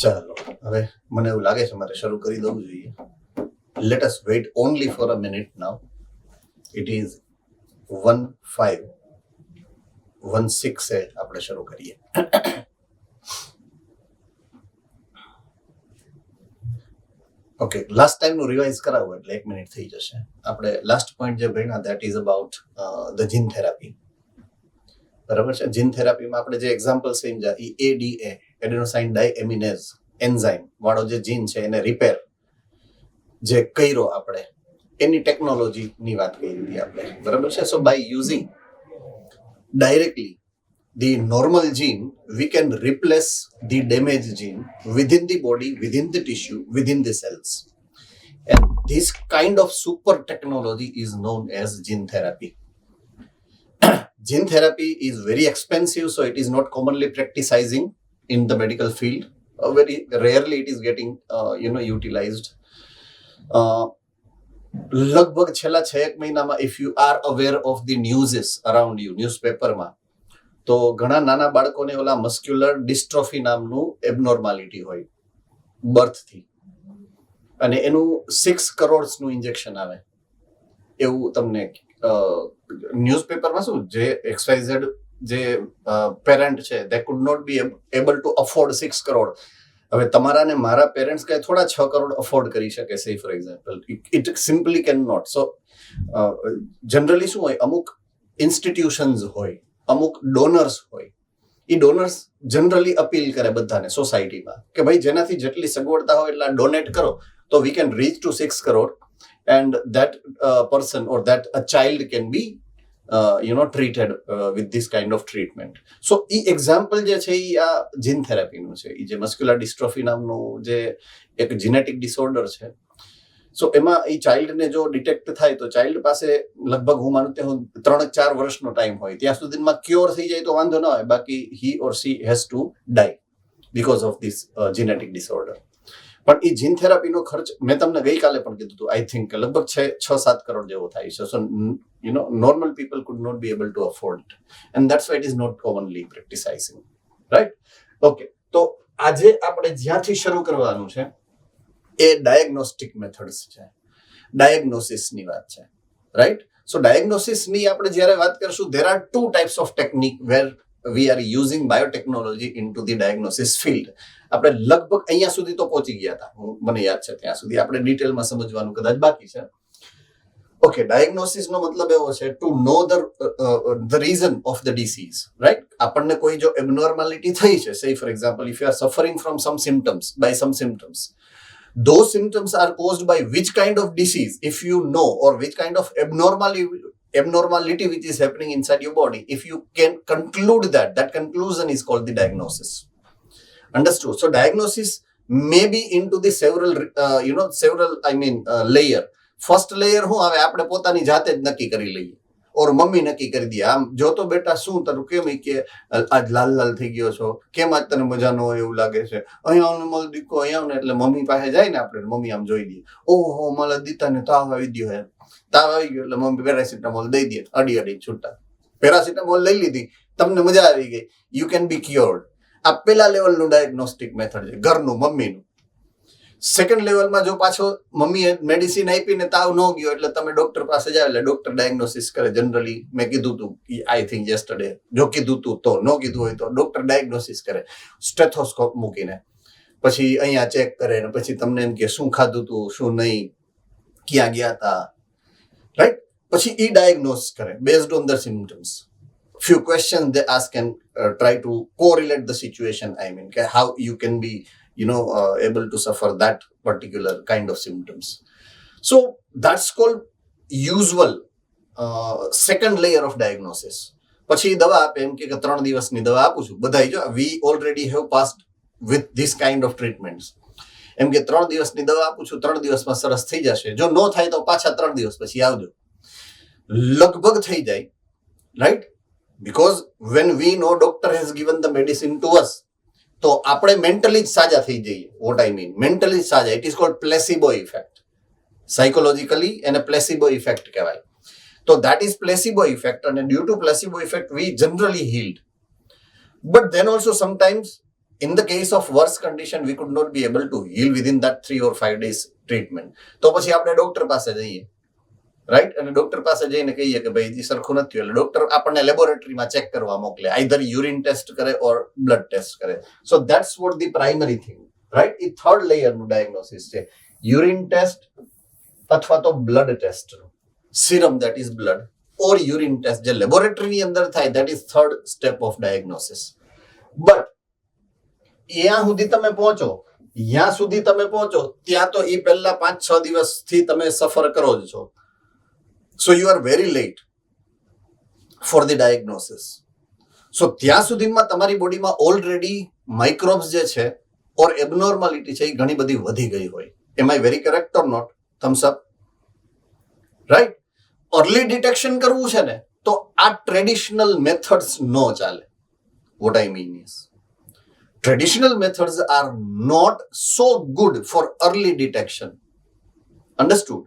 ચાલો હવે મને એવું લાગે છે મારે શરૂ કરી દઉં જોઈએ. Let us wait only for a minute now. It is 15:16 આપણે શરૂ કરીએ. ઓકે, લાસ્ટ ટાઈમનું રિવાઇઝ કરાવું એટલે 1 મિનિટ થઈ જશે. આપણે લાસ્ટ પોઈન્ટ જે ભણ્યા that is about the gene therapy. બરાબર છે. જીન થેરાપીમાં આપણે જે એક્ઝામ્પલ સમજ્યા એ ADA એડેનોસાઇન ડાયએમિનેઝ એન્ઝાઇમ વાળો જે જીન છે એને રિપેર જે કર્યો આપણે એની ટેકનોલોજીની વાત કરી હતી આપણે. બરાબર છે. So by using directly the normal gene, we can replace the damaged gene within the body, within the tissue, within the cells. And this kind of super technology is known as gene therapy. Gene therapy is very expensive, so it is not commonly practicing in the medical field. Very rarely it is getting, utilized. લગભગ છેલ્લા 6 મહિનામાં if you are aware of the newses around you, ન્યૂઝપેપરમાં, તો ઘણા નાના બાળકોને ઓલા muscular dystrophy નામનું abnormality હોય બર્થથી, અને એનું 6 કરોડનું ઇન્જેક્શન આવે એવું તમને ન્યૂઝપેપરમાં શું જે XYZ જે પેરેન્ટ છે they could not be able to afford 6 crore. હવે તમારા ને મારા પેરેન્ટ્સ કઈ થોડા 6 કરોડ અફોર્ડ કરી શકે છે for example. It simply can not. So generally શું હોય, અમુક ઇન્સ્ટિટ્યુશન્સ હોય, અમુક ડોનર્સ હોય, એ ડોનર્સ જનરલી અપીલ કરે બધાને સોસાયટીમાં કે ભાઈ જેનાથી જેટલી સગવડતા હોય એટલા ડોનેટ કરો તો we can rich two 6 crore and that person or that a child can be treated with this kind of treatment. So A example જે છે એ આ જીન થેરાપીનું છે. એ જે મસ્ક્યુલર ડિસ્ટ્રોફી નામનું જે એક જીનેટિક ડિસઓર્ડર છે, સો એમાં એ ચાઇલ્ડને જો ડિટેક્ટ થાય તો ચાઇલ્ડ પાસે લગભગ હું માનું ત્યાં 3-4 વર્ષનો ટાઈમ હોય. ત્યાં સુધીમાં ક્યોર થઈ જાય તો વાંધો ન હોય, બાકી he or she has to die because of this genetic disorder. પણ એ જીન થેરાપીનો ખર્ચ મેં તમને ગઈકાલે પણ કીધું હતું, આઈ થિંક લગભગ 6-7 કરોડ જેવો થાય છે. So normal people could not be able to afford it and that's why it is not commonly practising, right? Okay, તો આજે આપણે જ્યાંથી શરૂ કરવાનું છે એ ડાયગ્નોસ્ટિક મેથડ્સ છે, ડાયગ્નોસિસની વાત છે, રાઈટ? સો ડાયગ્નોસિસની આપણે જ્યારે વાત કરશું, there are 2 types of technique where we are using biotechnology into the diagnosis field. આપણે લગભગ અહીંયા સુધી તો પહોંચી ગયા હતા, મને યાદ છે ત્યાં સુધી. આપણે ડિટેલમાં સમજવાનું કદાચ બાકી છે. ઓકે, ડાયગ્નોસિસનો મતલબ એવો છે to know the reason of the disease, right? આપણને કોઈ જો એબનોર્માલિટી થઈ છે, say for example if you are suffering from some symptoms, by some symptoms, those symptoms are caused by which kind of disease, if you know, or which kind of abnormality which is happening inside your body, if you can conclude that conclusion is called the diagnosis. Understood? So diagnosis may be into the several layer. First layer હું હવે આપણે પોતાની જાતે જ નક્કી કરી લઈએ, ઓર mummy નક્કી કરી દે, આમ જોતો બેટા શું તારું કેમ કે આજ લાલ લાલ થઈ ગયો છો, કેમ આજ તને મજા ન હોય એવું લાગે છે, અહીંયા મળ દીકો અહીંયા ને, એટલે મમ્મી પાસે જાય ને આપણે, મમ્મી આમ જોઈ દઈએ, ઓહો મારા દીતાને તાવ આવી ગયો, તાવ આવી ગયો એટલે મમ્મી પેરાસિટામોલ દઈ દે, અડી છૂટા પેરાસિટામોલ લઈ લીધી, તમને મજા આવી ગઈ, યુ કેન બી ક્યોર્ડ. આ પેલા લેવલનું ડાયગ્નોસ્ટિક મેથડ છે, ઘરનું, મમ્મીનું. સેકન્ડ લેવલમાં જો પાછો મમ્મીએ મેડિસિન આપીને તાવ ન ગયો એટલે તમે ડોક્ટર પાસે જાવ એટલે ડોક્ટર ડાયગ્નોસિસ કરે. જનરલી મેં કીધું તું આઈ થિંક યસ્ટરડે, જો કીધું તું તો, ન કીધું હોય તો ડોક્ટર ડાયગ્નોસિસ કરે સ્ટેથોસ્કોપ મૂકીને, પછી અહીંયા ચેક કરે ને પછી તમને એમ કે શું ખાધું તું, શું નહીં, ક્યાં ગયા હતા, રાઈટ? પછી ઈ ડાયગ્નોસ કરે based on the symptoms. few questions they ask and try to correlate the situation, how you can be able to suffer that particular kind of symptoms. So that's called usual second layer of diagnosis. પછી દવા આપે, એમ કે 3 દિવસની દવા આપું છું બધાય, જો we already have passed with this kind of treatments. એમ કે 3 દિવસની દવા આપું છું, 3 દિવસમાં સરસ થઈ જશે, જો ન થાય તો પાછા 3 દિવસ પછી આવજો. લગભગ થઈ જાય, right? Because when we know doctor has given the medicine to us, તો આપણે મેન્ટલી જ સાજા થઈ જઈએ. વોટ આઈ મીન, મેન્ટલી જ સાજા. It is called placebo effect. Psychologically એને પ્લેસિબો ઇફેક્ટ કહેવાય. તો that is placebo effect, and due to placebo effect we generally healed. But then also sometimes in the case of worse condition we could not be able to heal within that 3 or 5 days treatment, તો પછી આપણે doctor પાસે જઈએ, right, અને doctor પાસે જઈને કહીએ કે ભાઈ જી સરખું નથી થયું, એટલે ડોક્ટર આપણને લેબોરેટરીમાં ચેક કરવા મોકલે, આઈધર યુરિન ટેસ્ટ કરે ઓર બ્લડ ટેસ્ટ કરે. So that's what the primary thing, right. એ થર્ડ લેયરનું ડાયગ્નોસિસ છે, યુરિન ટેસ્ટ અથવા તો blood test, serum that is blood, or urine test જે લેબોરેટરીની અંદર થાય, that is third step of diagnosis. But ત્યાં સુધી તમે પહોંચો, ત્યાં તો એ પહેલા 5-6 દિવસથી તમે સફર કરો જ છો. So you are very late for the diagnosis. So ત્યાં સુધીમાં તમારી બોડીમાં ઓલરેડી માઇક્રોબ્સ જે છે ઓર એબનોર્માલિટી છે એ ઘણી બધી વધી ગઈ હોય. Am I very correct or not? Thumbs up, right. Early detection કરવું છે ને તો આ ટ્રેડિશનલ મેથડ્સ નો ચાલે. What I mean is traditional methods are not so good for early detection. Understood?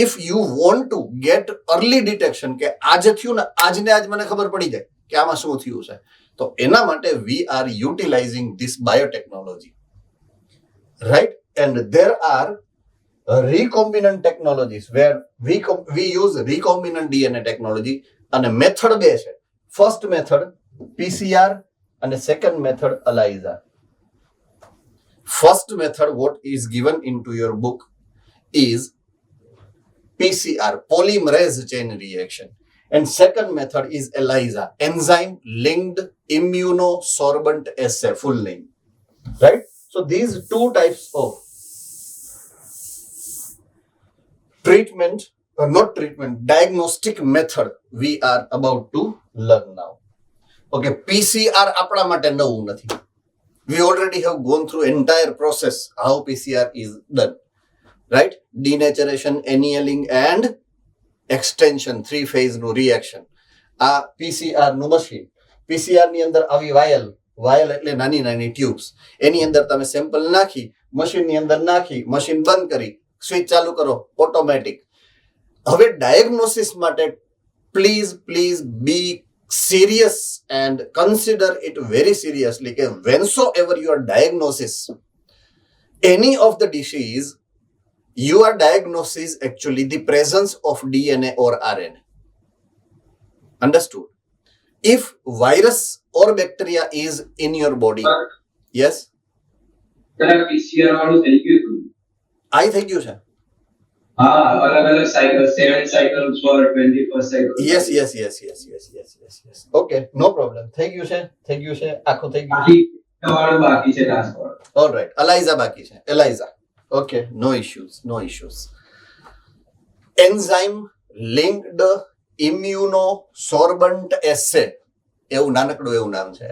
If you want to get early detection કે આજે થયું ને આજને આજ મને ખબર પડી જાય કે આમાં શું થયું છે, તો એના માટે we are utilizing this biotechnology, right? And there are recombinant technologies where we use recombinant DNA technology, અને મેથડ બે છે. First method PCR and the second method ELISA. First method what is given into your book is PCR, polymerase chain reaction, and second method is ELISA, enzyme linked immunosorbent assay, full name, right? So these two types of diagnostic method we are about to learn now. Okay, PCR આપણા માટે નવું નથી. We already have gone through entire process how PCR is done, right? Denaturation, annealing and extension, 3 phase નું reaction. આ PCR નું machine. PCR ની અંદર આવી વાયલ એટલે નાની ટ્યુબ્સ, એની અંદર તમે સેમ્પલ નાખી, મશીનની અંદર નાખી, મશીન બંધ કરી, સ્વિચ ચાલુ કરો, ઓટોમેટિક. હવે ડાયગ્નોસિસ માટે please be serious and consider it very seriously that whensoever you are diagnosis any of the disease, your diagnosis actually the presence of DNA or RNA. Understood? If virus or bacteria is in your body, yes, PCR વાળું થઈ ગયું હતું. I થઈ ગયું છે. અલગ cycle, 7 cycles for 21st cycle. Yes. Okay, no problem. થઈ ગયું છે, આખું થઈ ગયું છે. વાળું બાકી છે last one. All right, ELISA બાકી છે. ELISA. Okay, no issues. Enzyme linked immunosorbent assay, એવું નાનકડું એવું નામ છે.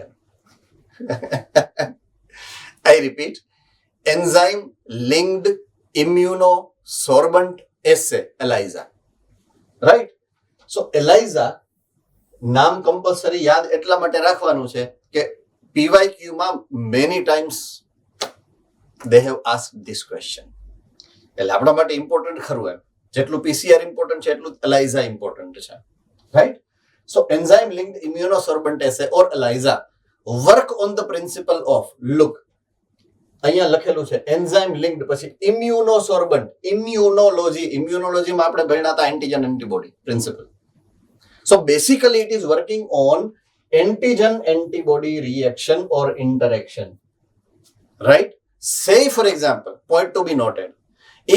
I repeat, enzyme linked immunosorbent assay, ELISA, right? So ELISA નામ કમ્પલસરી યાદ એટલા માટે રાખવાનું છે કે PYQ માં many times they have asked this question. એટલે આપણા માટે ઇમ્પોર્ટન્ટ ખરું એમ, જેટલું PCR ઇમ્પોર્ટન્ટ છે એટલું ELISA ઇમ્પોર્ટન્ટ છે, right? So enzyme linked immunosorbent assay or ELISA work on the principle of, look, અહીંયા લખેલું છે એન્ઝાઇમ લિંક્ડ, પછી ઇમ્યુનોસોર્બન્ટ, ઇમ્યુનોલોજીમાં આપણે ભણ્યા હતા antigen antibody principle. So basically it is working on antigen antibody reaction or interaction, right? Say for example, point to be noted,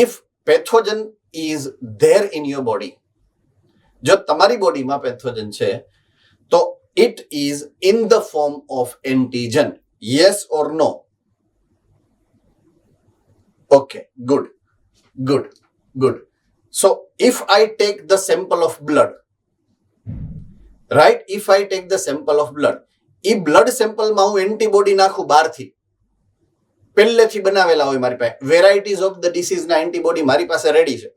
if pathogen is there in your body, જો તમારી બોડીમાં pathogen છે તો it is in the form of antigen, yes or no? Okay, good. So if I take the sample of blood, right? If I take the sample of blood, A blood sample માં હું antibody નાખું બહારથી, પહેલેથી બનાવેલા હોય મારી પાસે, varieties of the disease ના એન્ટીબોડી મારી પાસે રેડી છે,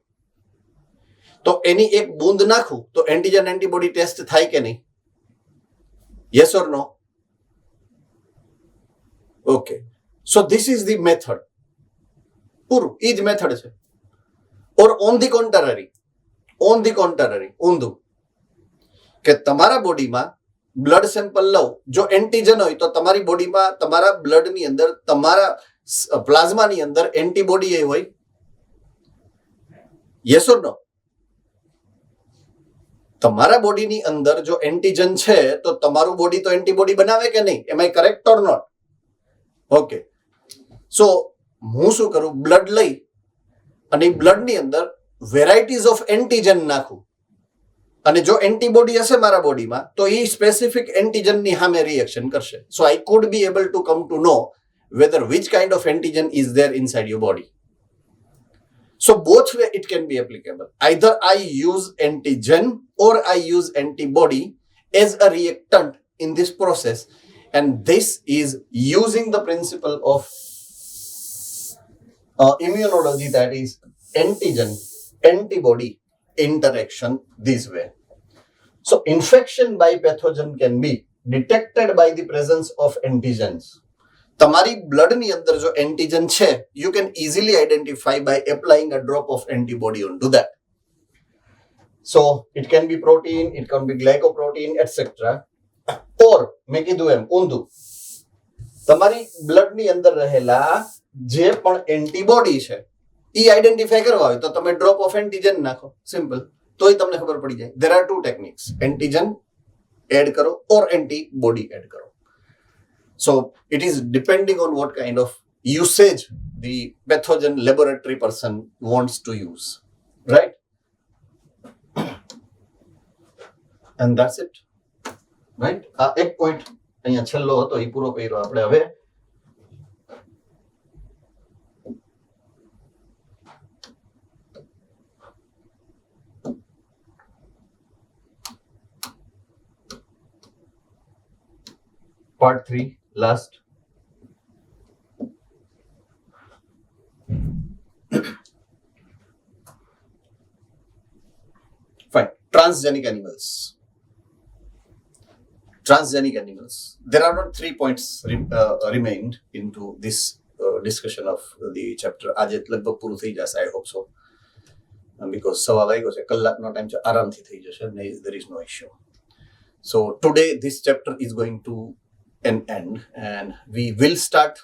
તો એની એક બૂંદ નાખું તો એન્ટીજન એન્ટીબોડી ટેસ્ટ થાય કે નહીં? Yes or no? Okay, so this is the method. પૂરું એ જ મેથડ છે. ઓર ઓન ધી કોન્ટ્રરી, ઊંધું, કે તમારા બોડીમાં બ્લડ સેમ્પલ લઉં, જો એન્ટીજન હોય તો તમારી બોડીમાં તમારા બ્લડની અંદર તમારા પ્લાઝમાની અંદર એન્ટીબોડી એ હોય. યસ ઓર નો? તમારા બોડીની અંદર જો એન્ટીજન છે તો તમારું બોડી તો એન્ટીબોડી બનાવે કે નહીં? એમ આઈ કરેક્ટ ઓર નોટ? ઓકે, સો હું શું કરું, બ્લડ લઈ અને બ્લડની અંદર વેરાયટીઝ ઓફ એન્ટીજન નાખું, અને જો એન્ટીબોડી હશે મારા બોડીમાં તો એ સ્પેસિફિક એન્ટીજનની સામે રિએક્શન કરશે. So I could be able to come to know whether which kind of antigen is there inside your body. So both way it can be applicable. Either I use antigen or I use antibody as a reactant in this process, and this is using the principle of immunology, that is antigen antibody interaction this way. So infection by pathogen can be detected by the presence of antigens. તમારી બ્લડની અંદર જો antigen છે, you can easily identify by applying a drop of antibody onto that. So it can be protein, it can be glycoprotein, etc. Or મેં કીધું એમ ઊંધું, તમારી બ્લડની અંદર રહેલા જે પણ એન્ટીબોડી છે એ આઈડેન્ટિફાય કરવા હોય તો તમે ડ્રોપ ઓફ એન્ટીજન નાખો, સિમ્પલ, તોય તમને ખબર પડી જાય. There are two techniques, antigen add કરો or antibody એડ કરો. So it is depending on what kind of usage the pathogen laboratory person wants to use, right? And that's it, right? એક point અહીંયા છેલ્લો હતો એ પૂરો કર્યો આપણે. હવે part 3, last. Fine. Transgenic animals. Transgenic animals. There are not 3 points remained into this discussion of the chapter. આજે લગભગ પૂરું થઈ જશે, I hope so. Because સવા વાગ્યો છે, કલાકનો ટાઈમ છે, આરામથી થઈ જશે. There is no issue. So today this chapter is going to an end, and we will start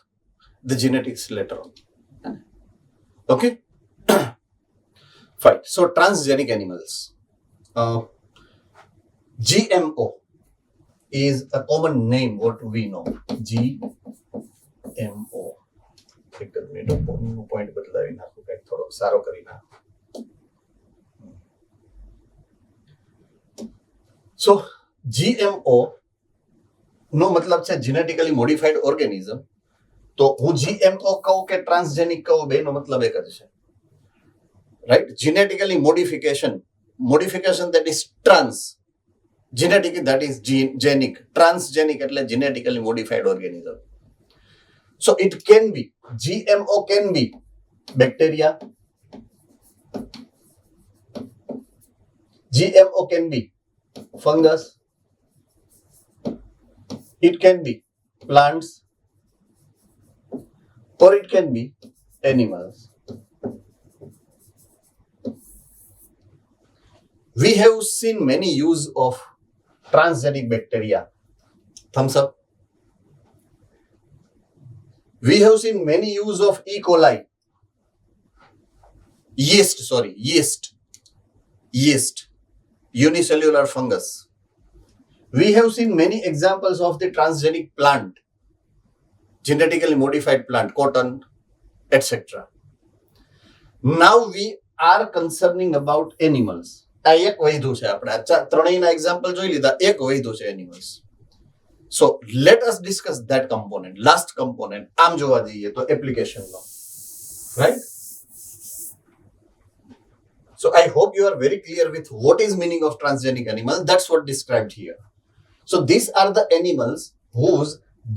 the genetics later on. Okay? Fine. So transgenic animals. GMO is a common name what we know. GMO. એક minute point બદલાવી નાખું, કંઈક થોડો સારો કરી નાખું. So GMO નો મતલબ છે જેનેટિકલી મોડિફાઈડ ઓર્ગેનિઝમ. તો હું GMO કહું કે ટ્રાન્સજેનિક કહું, બેનો મતલબ એક જ છે, right? Genetically modification that is trans, genetic that is genic, transgenic એટલે genetically modified organism. So it can be, GMO can be bacteria, GMO can be fungus, it can be plants, or it can be animals. We have seen many use of transgenic bacteria. Thumbs up. We have seen many use of E. coli. Yeast. Unicellular fungus. We have seen many examples of the transgenic plant, genetically modified plant, cotton, etc. Now we are concerning about animals. આ એક વૈધું છે, આપણે ત્રણેયના example જોઈ લીધા, એક વૈધું છે animals. So let us discuss that component, last component. આમ જોવા જઈએ તો application no, right? So I hope you are very clear with what is meaning of transgenic animal. That's what described here. So these are the animals whose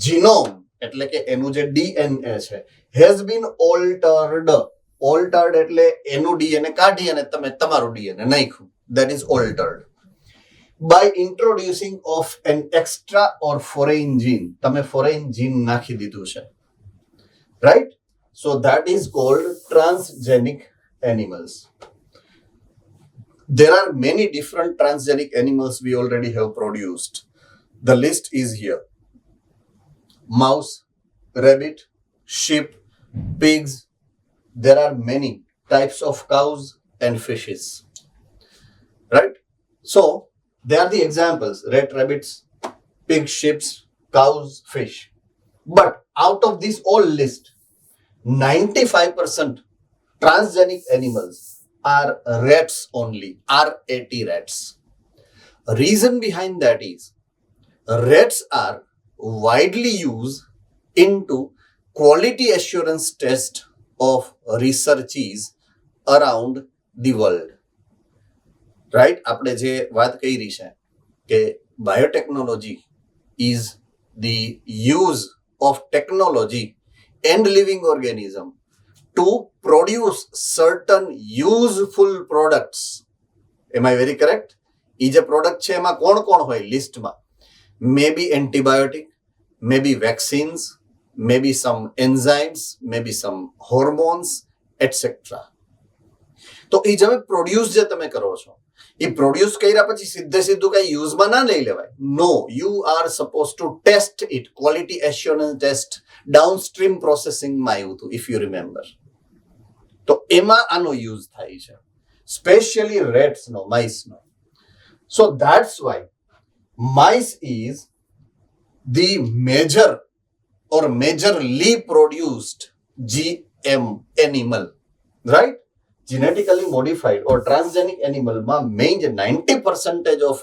genome, એટલે કે એનું જે DNA છે, has been altered. Altered એટલે એનું DNA કાઢી અને તમે તમારું DNA નાખ્યું. That is altered by introducing of an extra or foreign gene. તમે foreign gene નાખી દીધું છે, right? So that is called transgenic animals. There are many different transgenic animals we already have produced. The list is here. Mouse, rabbit, sheep, pigs. There are many types of cows and fishes. Right? So, they are the examples. Rat, rabbits, pigs, sheep, cows, fish. But out of this whole list, 95% transgenic animals are rats only, RAT rats. Reason behind that is rats are widely used into quality assurance test of researches around the world. Right? આપણે જે વાત કરી છે કે biotechnology is the use of technology and living organism to produce certain useful products. Am I very correct? એ જે product છે એમાં કોણ કોણ હોય લિસ્ટમાં? Maybe antibiotic, maybe vaccines, maybe some enzymes, maybe some hormones, etc. તો એ જે પ્રોડ્યુસ જે તમે કરો છો એ પ્રોડ્યુસ કર્યા પછી સીધે સીધું કઈ યુઝમાં ના લઈ લેવાય. No, you are suppose to test it. Quality assurance test downstream પ્રોસેસિંગમાં આવ્યું હતું, ઇફ યુ રિમેમ્બર. તો એમાં આનો યુઝ થાય છે, સ્પેશિયલી રેટ્સનો, માઇસનો. So that's why mice is the majorly produced GM animal, right? Genetically modified or transgenic animal માં main 90% of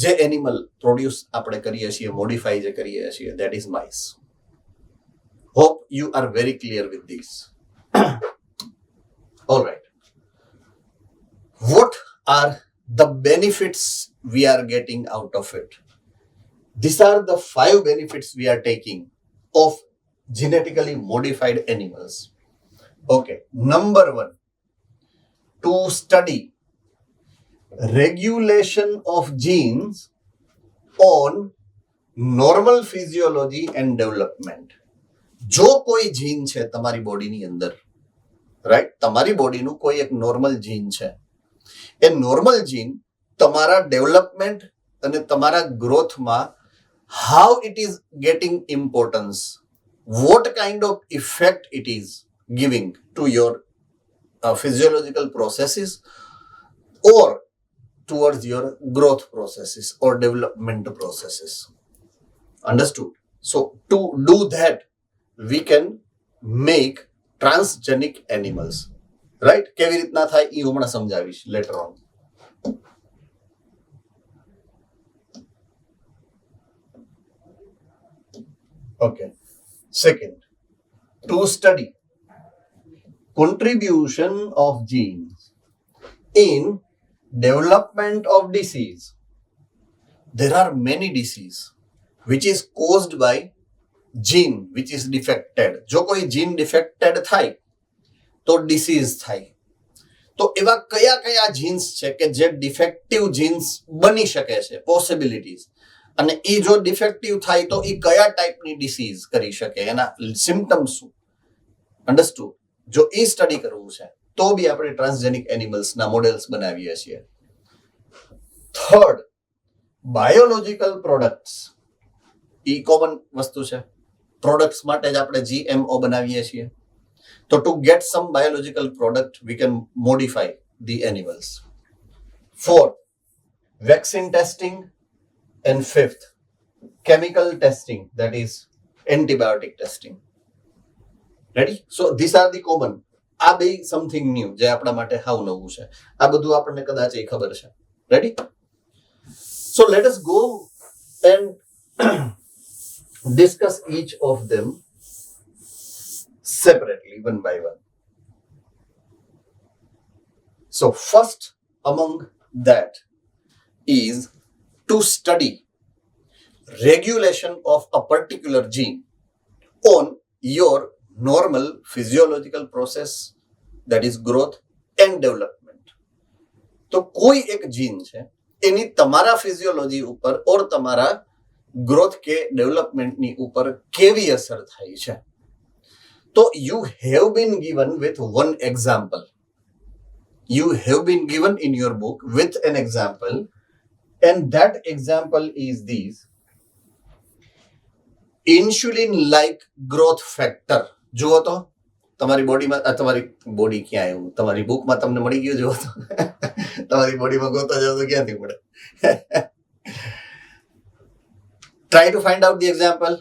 જે animal produce આપણે કરીએ છીએ, modify જે કરીએ છીએ, that is mice. Hope you are very clear with this. All right. What are the benefits we are getting out of it? These are the 5 benefits we are taking of genetically modified animals. Okay, number 1, to study regulation of genes on normal physiology and development. જો કોઈ જીન છે તમારી બોડીની અંદર, right, તમારી બોડીનું કોઈ એક normal જીન છે, એ normal જીન તમારા ડેવલપમેન્ટ અને તમારા ગ્રોથમાં how it is getting importance, what kind of effect it is giving to your physiological processes or towards your growth processes or development processes. Understood? So to do that, we can make transgenic animals. Right? કેવી રીતના થાય એ હમણાં સમજાવીશ later on. Okay. Second, to study contribution of genes in development of disease. There are many disease which is caused by gene which is defected. જો કોઈ gene defected થાય તો disease થાય. તો એવા કયા કયા જીન્સ છે કે જે ડિફેક્ટિવ જીન્સ બની શકે છે, પોસિબિલિટીઝ, અને એ જો ડિફેક્ટિવ થાય તો એ કયા ટાઈપની ડિસીઝ કરી શકે, એના સિમ્પટમ્સ શું? અન્ડરસ્ટુડ? જો એ સ્ટડી કરવું છે તો બી આપણે ટ્રાન્સજેનિક એનિમલ્સના મોડેલ્સ બનાવીએ છીએ. Third, biological products. એ કોમન વસ્તુ છે, પ્રોડક્ટ્સ માટે જ આપણે GMO બનાવીએ છીએ. So to get some biological product, we can modify the animals. Fourth, vaccine testing. And fifth, chemical testing, that is antibiotic testing. Ready? So these are the common. આ બે something new જે આપણા માટે હાવ નવું છે. આ બધું આપણને કદાચ એ ખબર છે. Ready? So let us go and discuss each of them separately, one by one. So first among that is to study regulation of a particular gene on your normal physiological process, that is growth and development. તો કોઈ એક જીન છે એની તમારા physiology ઉપર ઓર તમારા growth કે ડેવલપમેન્ટની ઉપર કેવી અસર થાય છે. તો you have been given with one example. You have been given in your book with an example And that example is this insulin like growth factor. જુઓ તો તમારી બોડીમાં તમારી બોડી ક્યાં આવ્યું તમારી બુકમાં તમને મળી ગયું જુઓ તો તમારી બોડીમાં ગોતા જાવ તો ક્યાંથી મળે try to find out the example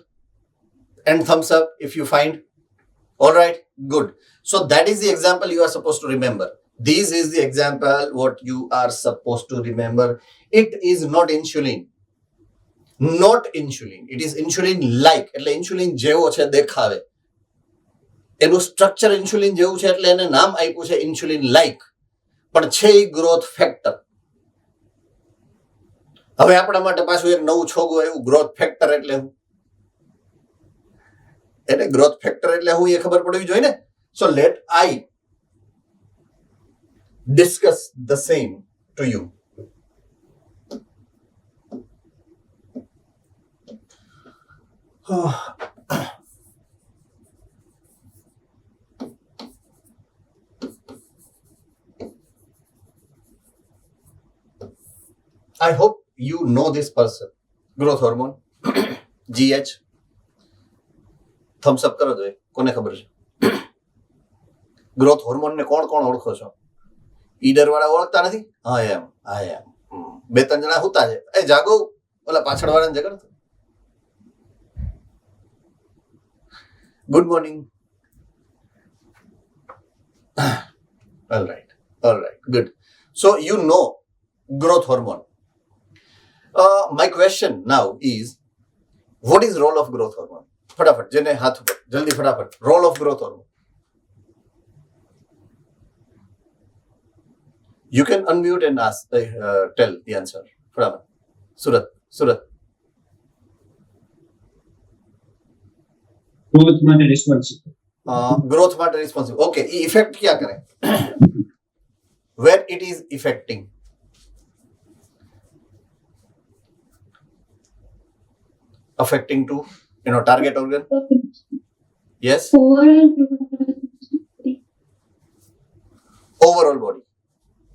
and thumbs up if you find. All right, good. So that is the example you are supposed to remember. This is the example what you are supposed to remember. It is not insulin. Not insulin. It is insulin like. એટલે insulin જેવો છે દેખાવે. એનું structure insulin જેવું છે એટલે એને નામ આપ્યું છે ઇન્સ્યુલિન લાઇક, પણ છે એ ગ્રોથ ફેક્ટર. હવે આપણા માટે પાછું એક નવું છોગું આવ્યું, ગ્રોથ ફેક્ટર એટલે શું? એને ગ્રોથ ફેક્ટર એટલે શું એ ખબર પડવી જોઈએ ને. So let I discuss the same to you. I hope you know this person. Growth hormone, GH. Thumbs up કરો જોઈએ. કોને ખબર છે? ગ્રોથ હોર્મોન ને કોણ કોણ ઓળખો છો? ઈડર વાળા ઓળખતા નથી? હા એમ. બે ત્રણ જણા હુતા છે. એ જાગો ઓલા પાછળ વાળાને જગર. Good morning. All right, good. So you know growth hormone. My question now is, what is role of growth hormone? फटाफट जेने हाथ ऊपर जल्दी फटाफट. Role of growth hormone. You can unmute and ask, tell the answer. फटाफट. सूरत. Growth માટે responsible. Growth માટે responsible. Okay, એ effect ક્યાં કરે? Where it is affecting? Affecting to, target organ? Yes? Overall body.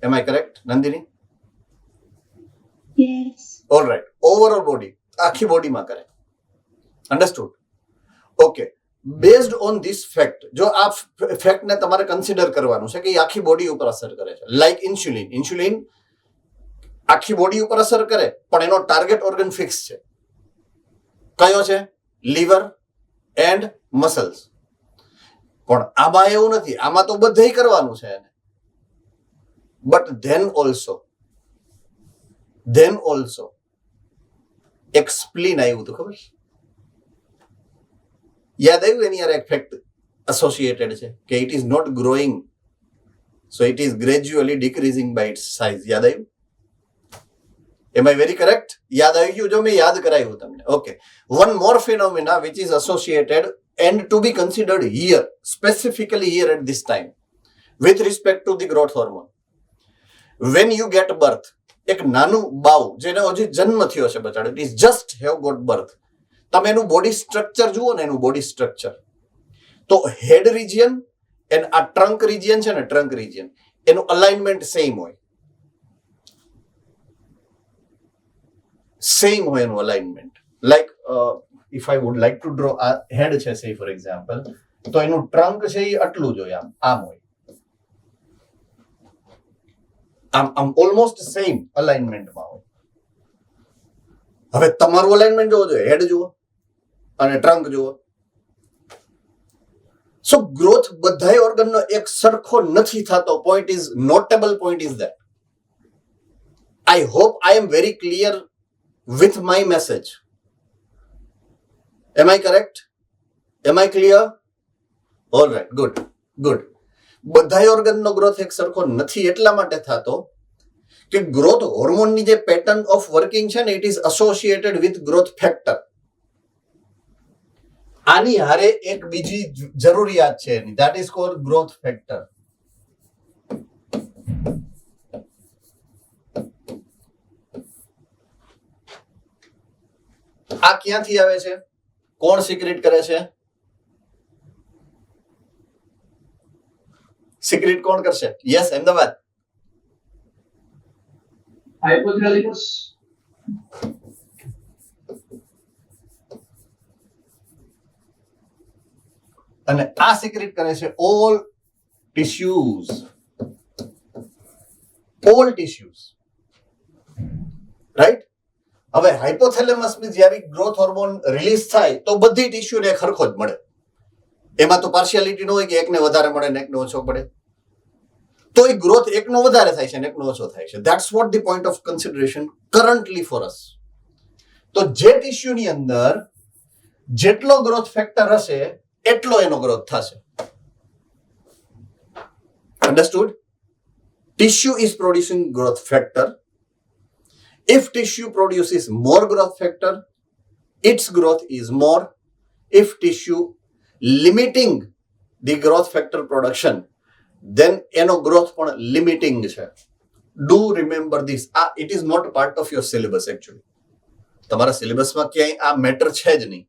Am I correct, Nandini? Yes. All right. Overall body. આખી બોડીમાં કરે. Understood? Okay. Based on this fact, જો આ fact ને તમારે કન્સિડર કરવાનું છે કે એ આખી બોડી ઉપર અસર કરે છે. લાઈક ઇન્સ્યુલિન આખી બોડી ઉપર અસર કરે, પણ એનો ટાર્ગેટ ઓર્ગન ફિક્સ છે. કયો છે? Liver and muscles. પણ આમાં એવું નથી, આમાં તો બધેય કરવાનું છે એને. બટ ધેન ઓલ્સો એક સ્પ્લીન આવ્યું હતું, ખબર? યાદ આવ્યું? એની યાર એક ફેક્ટ એસોસિએટેડ છે કે it is not growing, so it is gradually decreasing by its size. યાદ આવ્યું? Am I very correct? યાદ આવી ગયું? જો મેં યાદ કરાવ્યું તમને. Okay. One more phenomena which is associated and to be considered here, specifically here at this time, with respect to the growth hormone. When you get birth, એક નાનું બાવ જેને હજી જન્મ થયો છે બચાડો, it is just have got birth. તમે એનું body structure જુઓ ને, એનું બોડી સ્ટ્રક્ચર તો હેડ રિજિયન એન્ડ આ ટ્રંક રિજિયન છે ને, ટ્રંક રિજિયન એનું અલાઇનમેન્ટ સેમ હોય એનું alignment. Like if I would like to draw આ હેડ છે સે ફોર એક્ઝામ્પલ, તો એનું ટ્રંક છે એ આટલું જ હોય, આમ હોય, આમ ઓલમોસ્ટ સેમ અલાઇનમેન્ટમાં હોય. હવે તમારું અલાઇનમેન્ટ જોવો જોઈએ, હેડ જુઓ અને ટ્રંક જુઓ. સો ગ્રોથ બધાય ઓર્ગનનો એક સરખો નથી થતો. Point is notable point is that I hope I am very clear with my message. Am I correct? Am I clear? All right, good. બધાય ઓર્ગનનો ગ્રોથ એક સરખો નથી એટલા માટે થતો કે ગ્રોથ હોર્મોનની જે પેટર્ન ઓફ વર્કિંગ છે ને, it is associated with growth factor. આની હારે એક બીજી જરૂરિયાત છે એની, that is called growth factor. આ ક્યાંથી આવે છે? કોણ સિક્રેટ કરે છે? સિક્રેટ કોણ કરશે? યસ, અમદાવાદ. હાઇપોથેલેમસ. અને આ સિક્રેટ કરે છે ઓલ ટિશ્યુઝ, રાઈટ. હવે હાઇપોથેલેમસની જ્યારે ગ્રોથ હોર્મોન રિલીઝ થાય તો બધી ટિશ્યુને ખરખો જ મળે. એમાં તો પાર્શિયાલિટી ન હોય કે એકને વધારે મળે ને એકને ઓછો પડે. તો એ ગ્રોથ એકનો વધારે થાય છે ને એકનો ઓછો થાય છે. That's what the point of consideration currently for us. તો જે ટિશ્યુની અંદર જેટલો ગ્રોથ ફેક્ટર હશે એટલો એનો ગ્રોથ થશે. Understood? Tissue is producing growth factor. If tissue produces more growth factor, its growth is more. If tissue limiting the growth factor production, then eno growth પણ limiting છે. Do remember this. It is not part of your syllabus actually. તમારા સિલેબસમાં ક્યાંય આ matter છે જ નહીં.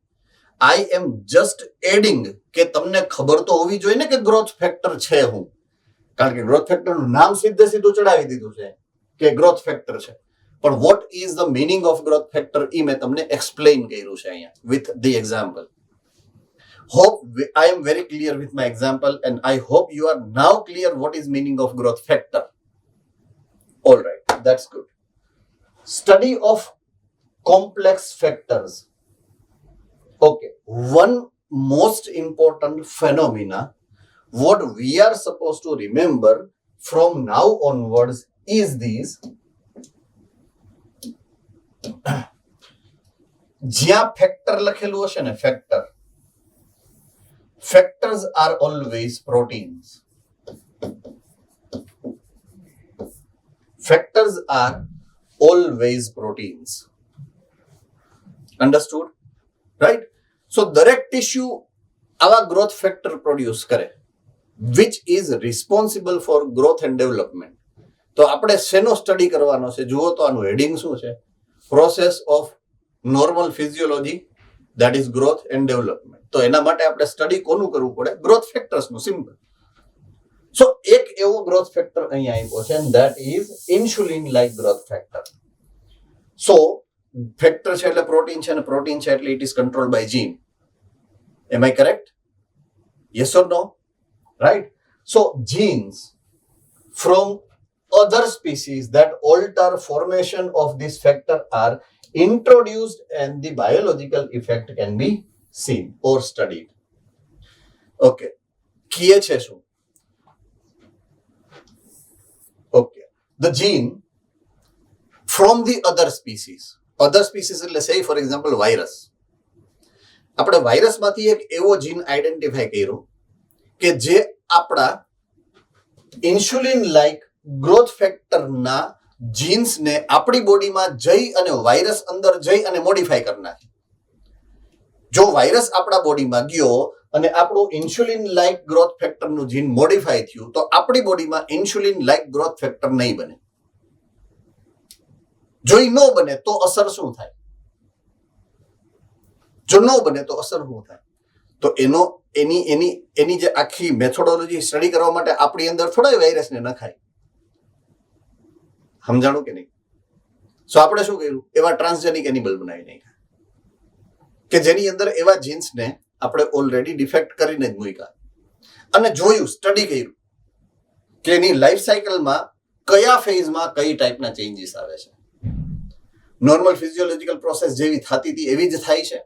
I am just adding કે તમને ખબર તો હોવી જોઈએ ને કે ગ્રોથ ફેક્ટર છે હું. કારણ કે ગ્રોથ ફેક્ટરનું નામ સીધે સીધું ચડાવી દીધું છે કે ગ્રોથ ફેક્ટર છે. પણ what is the meaning of growth factor એ મેં તમને એક્સપ્લેન કર્યું છે અહીંયા with the example. Hope I am very clear with my example and I hope you are now clear what is meaning of growth factor. All right, that's good. Study of complex factors. Okay, one most important phenomena what we are supposed to remember from now onwards is this. જ્યાં factor લખેલું હશે ને factors are always proteins. Factors are always proteins. Understood? Right? So દરેક tissue આવા growth factor produce કરે which is responsible for growth and development. તો આપણે શેનો સ્ટડી કરવાનો છે? જુઓ તો આનું હેડિંગ શું છે? Process of normal physiology that is growth and development. તો એના માટે આપણે સ્ટડી કોનું કરવું પડે? ગ્રોથ ફેક્ટર્સનું. સિમ્પલ. સો એક એવો ગ્રોથ ફેક્ટર અહીંયા આવ્યો છે and that is insulin like growth factor. So factor છે એટલે પ્રોટીન છે અને પ્રોટીન છે એટલે it is controlled by gene. Am I correct? Yes or no? Right? So genes from other species that alter formation of this factor are introduced and the biological effect can be seen or studied. Okay. કિએ છે શું? Okay. The gene from the other species. Other species એટલે say for example virus. આપણે વાયરસમાંથી એક એવો જીન identify કર્યો કે જે આપણા ઇન્સ્યુલિન લાઇક ગ્રોથ ફેક્ટરના જીન્સને આપણી બોડીમાં જઈ અને વાયરસ અંદર જઈ અને મોડિફાઈ કરી નાખે. જો વાયરસ આપણા બોડીમાં ગયો અને આપણું ઇન્સ્યુલિન લાઇક ગ્રોથ ફેક્ટરનું જીન મોડિફાઈ થયું તો આપણી બોડીમાં ઇન્સ્યુલિન લાઇક ગ્રોથ ફેક્ટર નહીં બને. જો ઈ ન બને તો અસર શું થાય? જો ન બને તો અસર શું થાય? તો એની જે આખી મેથોડોલોજી સ્ટડી કરવા માટે આપણી અંદર થોડા વાયરસને નખાય. સમજાણું કે નહીં? સો આપણે શું કર્યું? એવા ટ્રાન્સજેનિક એનિમલ બનાવી નાખ્યા કે જેની અંદર એવા જીન્સને આપણે ઓલરેડી ડિફેક્ટ કરીને જ મૂક્યા અને જોયું, સ્ટડી કર્યું કે એની લાઈફ સાયકલમાં કયા ફેઝમાં કઈ ટાઈપના ચેન્જીસ આવે છે. નોર્મલ ફિઝિયોલોજીકલ પ્રોસેસ જેવી થતી હતી એવી જ થાય છે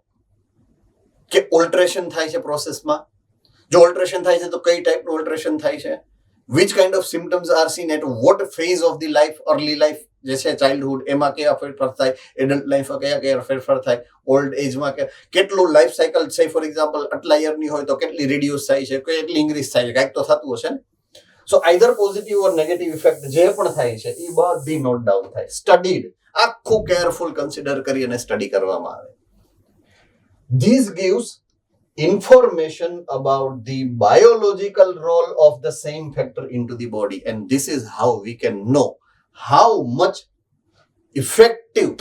કે ઓલ્ટરેશન થાય છે પ્રોસેસમાં? જો ઓલ્ટરેશન થાય છે તો કઈ ટાઈપનું ઓલ્ટરેશન થાય છે? Which kind of symptoms are seen at what phase of the life? Early life જે છે ચાઇલ્ડહુડ એમાં કયા ફેરફાર થાય? એડલ્ટ લાઈફમાં કયા ફેરફાર થાય? ઓલ્ડ એજમાં કેટલું લાઈફ સાયકલ છે ફોર એક્ઝામ્પલ આટલા યરની હોય તો કેટલી રિડ્યુસ થાય છે, કેટલી ઇન્ક્રીઝ થાય છે, કાંઈક તો થતું હશે ને. સો આઈધર પોઝિટિવ ઓર નેગેટિવ ઇફેક્ટ જે પણ થાય છે એ બધી નોટ ડાઉન થાય, સ્ટડીડ, આખું કેરફુલ કન્સિડર કરી અને સ્ટડી કરવામાં આવે. This gives information about the biological role of the same factor into the body, and this is how we can know how much effective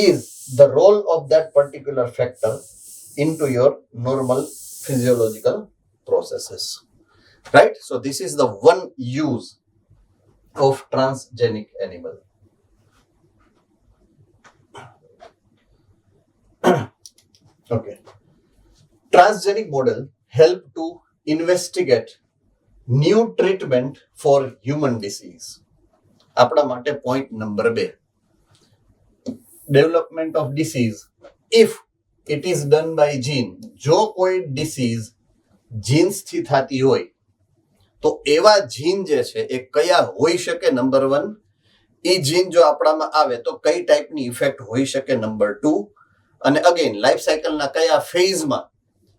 is the role of that particular factor into your normal physiological processes. Right? So this is the one use of transgenic animal. Okay. Transgenic model help to investigate new treatment for human disease. આપણા માટે point number 2. Development of disease. If it is done by gene, જો કોઈ disease genes થી થતી હોય તો એવા જીન જે છે એ કયા હોઈ શકે નંબર 1, એ જીન જો આપણામાં આવે તો કઈ ટાઈપની ઇફેક્ટ હોઈ શકે નંબર 2, અને અગેન લાઈફ સાયકલના કયા ફેઝમાં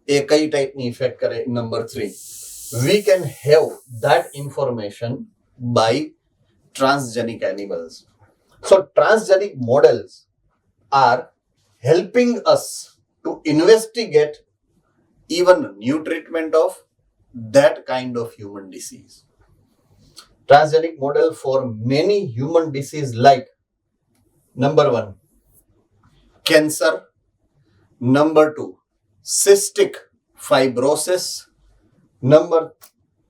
એ કઈ ટાઈપની ઇફેક્ટ કરે number 3. We can have that information by transgenic animals. So transgenic models are helping us to investigate even new treatment of that kind of human disease. Transgenic model for many human disease like number 1, cancer, number 2, cystic fibrosis, number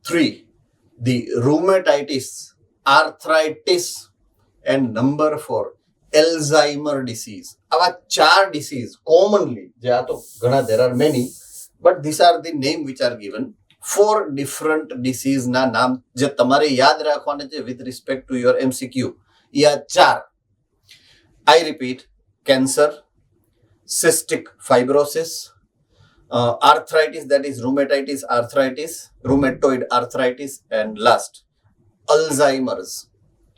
3, the rheumatitis, arthritis, and number 4, Alzheimer disease. આવા 4 disease commonly, જે આ તો ઘણા there are many, but these are the name which are given. 4 different disease ના નામ જે તમારે યાદ રાખવાના છે with respect to your MCQ. એ આ 4. I repeat, cancer, cystic fibrosis, arthritis, that is rheumatoid arthritis, and last, Alzheimer's.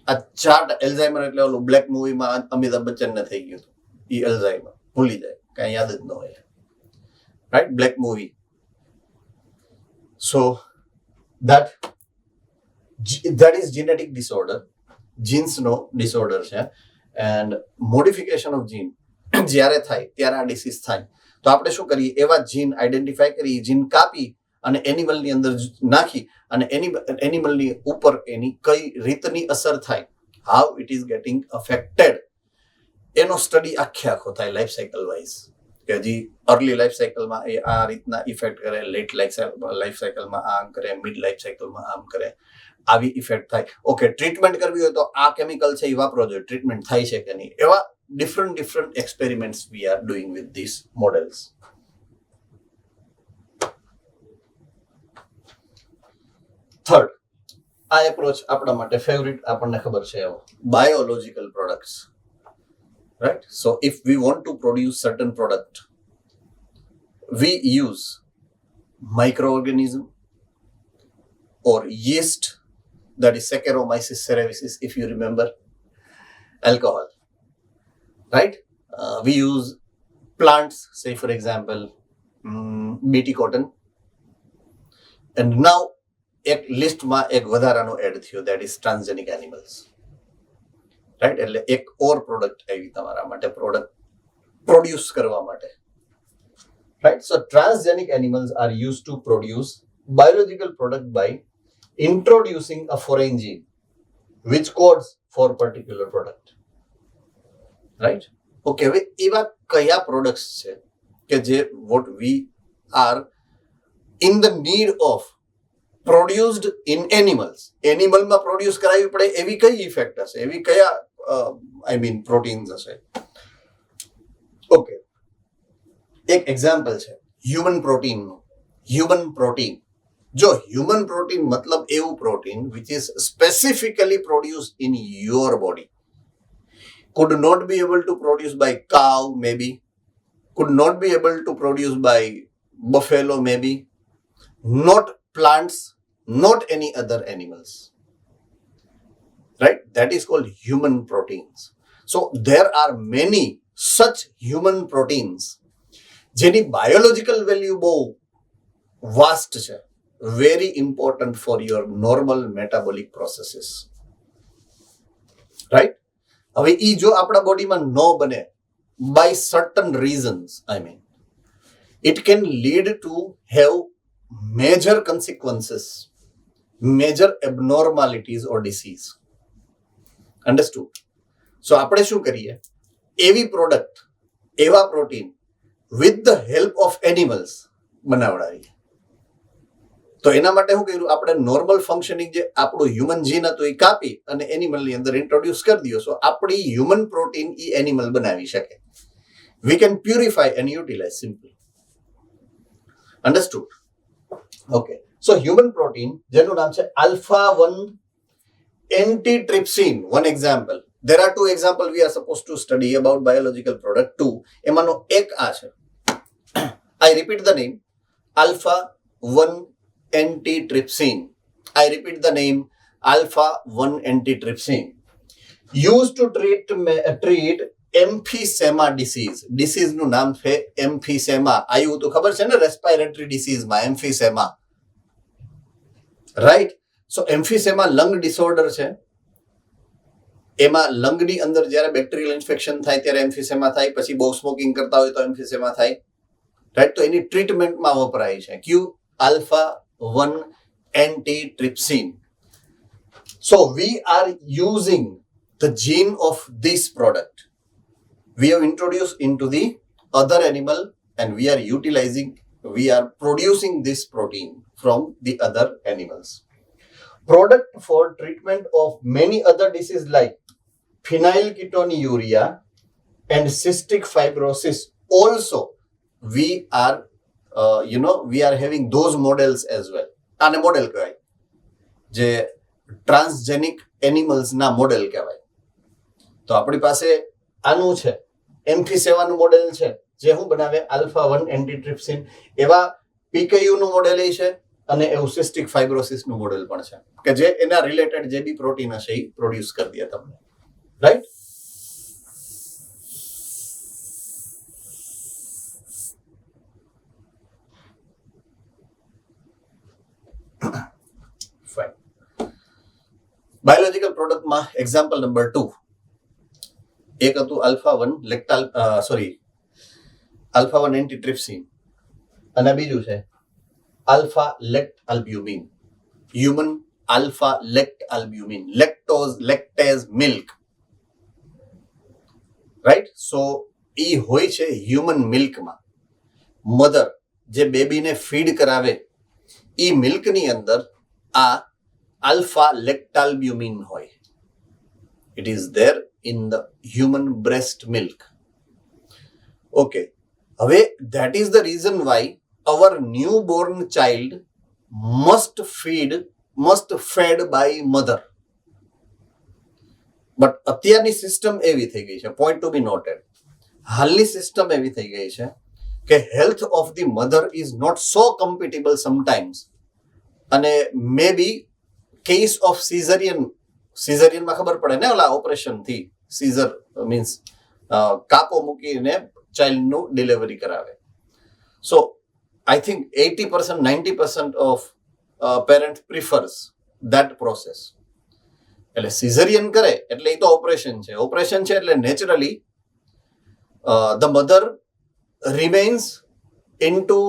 આ 4 એલ્ઝાઇમર એટલે ઓલું બ્લેક મૂવીમાં અમિતાભ બચ્ચનને થઈ ગયું હતું, એ એલ્ઝાઇમર ભૂલી જાય, કાંઈ યાદ જ ન હોય, right? Black movie. So that is genetic disorder, genes નો disorder છે, and modification of gene જ્યારે થાય ત્યારે આ ડિસીઝ થાય તો આપણે શું કરીએ, એવા જીન આઈડેન્ટિફાઈ કરી, જીન કાપી અને એનિમલની અંદર નાખી અને એનિમલની ઉપર એની કઈ રીતની અસર થાય, how it is getting affected, એનો સ્ટડી આખો થાય લાઈફ સાયકલ વાઇઝ, કે હજી અર્લી લાઈફ સાયકલમાં એ આ રીતના ઇફેક્ટ કરે, લેટ લાઈફ સાયકલમાં આમ કરે, મિડ લાઈફ સાયકલમાં આમ કરે, આવી ઇફેક્ટ થાય. ઓકે, ટ્રીટમેન્ટ કરવી હોય તો આ કેમિકલ છે એ વાપરો જોઈએ, ટ્રીટમેન્ટ થાય છે કે નહીં, એવા different experiments we are doing with this models. Third, આ એપ્રોચ આપણા માટે ફેવરિટ, આપણને ખબર છે એવો, biological products. Right? So if we want to produce certain product, we use microorganism or yeast, that is Saccharomyces cerevisiae, if you remember, alcohol, right? We use plants, say for example, BT cotton, and now એક લિસ્ટમાં એક વધારાનો add થયો, that is transgenic animals. Right? એટલે એક ઓર product આવી તમારા માટે, પ્રોડક્ટ પ્રોડ્યુસ કરવા માટે, right? So transgenic animals are use to produce biological product by introducing a foreign gene which codes for particular product, right? Okay, હવે એવા કયા પ્રોડક્ટ્સ છે કે જે what we are in the need of produced in animals, એનિમલમાં produce કરાવવી પડે એવી કઈ ઇફેક્ટ હશે, એવી કયા પ્રોટીન્સ હશે? ઓકે, એક એક્ઝામ્પલ છે હ્યુમન પ્રોટીનનું. હ્યુમન પ્રોટીન, જો હ્યુમન પ્રોટીન મતલબ એવું protein which is specifically produced in your body, could not be able to produce by cow maybe, could not be able to produce by buffalo maybe, not plants, not any other animals, right? That is called human proteins. So there are many such human proteins જેની biological value બહુ vast છે, very important for your normal metabolic processes, right? હવે ઈ જો આપણા બોડીમાં ન બને by certain reasons, it can lead to have major consequences, major abnormalities or disease. Understood? So આપણે શું કરીએ, એવી પ્રોડક્ટ, એવા protein with the help of animals બનાવડાવીએ. તો એના માટે શું કર્યું, આપણે નોર્મલ ફંક્શનિંગ જે આપણું હ્યુમન જીન હતું એ કાપી અને એનિમલની અંદર ઇન્ટ્રોડ્યુસ કરી દો. સો આપણી હ્યુમન પ્રોટીન એ એનિમલ બનાવી શકે. We can purify and utilize simply. Understood? Okay, so human protein જેનું નામ છે alpha 1 antitrypsin. One example. There are two examples we are supposed to study about biological product 2. એમાંનો એક આ છે. I repeat the name, alpha 1 antitrypsin. I repeat the name, alpha 1 antitrypsin. Used to treat emphysema disease. Disease નું નામ છે emphysema. આયું તો ખબર છે ને રેસ્પિરેટરી ડિસીઝ માં emphysema. રાઈટ? સો emphysema લંગ ડિસઓર્ડર છે. એમાં લંગની અંદર જ્યારે બેક્ટેરિયલ ઇન્ફેક્શન થાય ત્યારે એમ્ફિસેમા થાય, પછી બહુ સ્મોકિંગ કરતા હોય તો એમ્ફિસેમા થાય, રાઈટ? તો એની ટ્રીટમેન્ટમાં વપરાય છે ક્યુ alpha 1 antitrypsin. So we are using the gene of this product. We have introduce into the other animal and we are utilising, we are producing this protein from the other animals. Product for treatment of many other diseases like phenylketonuria and cystic fibrosis. Also, we are, we are having those models as well. આને model કહેવાય, જે ટ્રાન્સજેનિક animals ના model કહેવાય. તો આપણી પાસે આનું છે, એમ્ફિસેવાનું મોડેલ છે, જે હું બનાવે આલ્ફા 1 એન્ટીટ્રિપ્સિન. એવા પીકેયુ નું મોડેલ છે અને એવું સિસ્ટિક ફાઇબ્રોસિસ નું મોડેલ પણ છે કે જે એના રિલેટેડ જે બી પ્રોટીન હશે એ પ્રોડ્યુસ કરી દે તમને, રાઈટ? ફાઇન. બાયોલોજીકલ પ્રોડક્ટમાં એક્ઝામ્પલ નંબર 2 એક હતું આલ્ફા 1 આલ્ફા 1 એન્ટીટ્રિપ્સિન અને બીજું છે alpha lect albumin, human alpha lect albumin, lactase milk, right? So એ હોય છે હ્યુમન મિલ્કમાં. મધર જે બેબીને ફીડ કરાવે એ મિલ્કની અંદર આ આલ્ફા લેક્ટાલ્બ્યુમિન હોય. It is there in the human breast milk. Okay, હવે that is the reason why our newborn child must fed by mother. But અત્યારની system એવી થઈ ગઈ છે, પોઈન્ટ ટુ બી નોટેડ, હાલની સિસ્ટમ એવી થઈ ગઈ છે કે health of the mother is not so compatible sometimes. અને મે બી કેસ ઓફ સિઝરિયનમાં ખબર પડે ને, ઓલા ઓપરેશન થી સીઝર મીન્સ કાપો મૂકીને ચાઇલ્ડનું ડિલિવરી કરાવે. સો I think 80%, 90% of parents prefers that process. એટલે સિઝરિયન કરે એટલે એ તો ઓપરેશન છે. ઓપરેશન છે એટલે naturally the mother remains into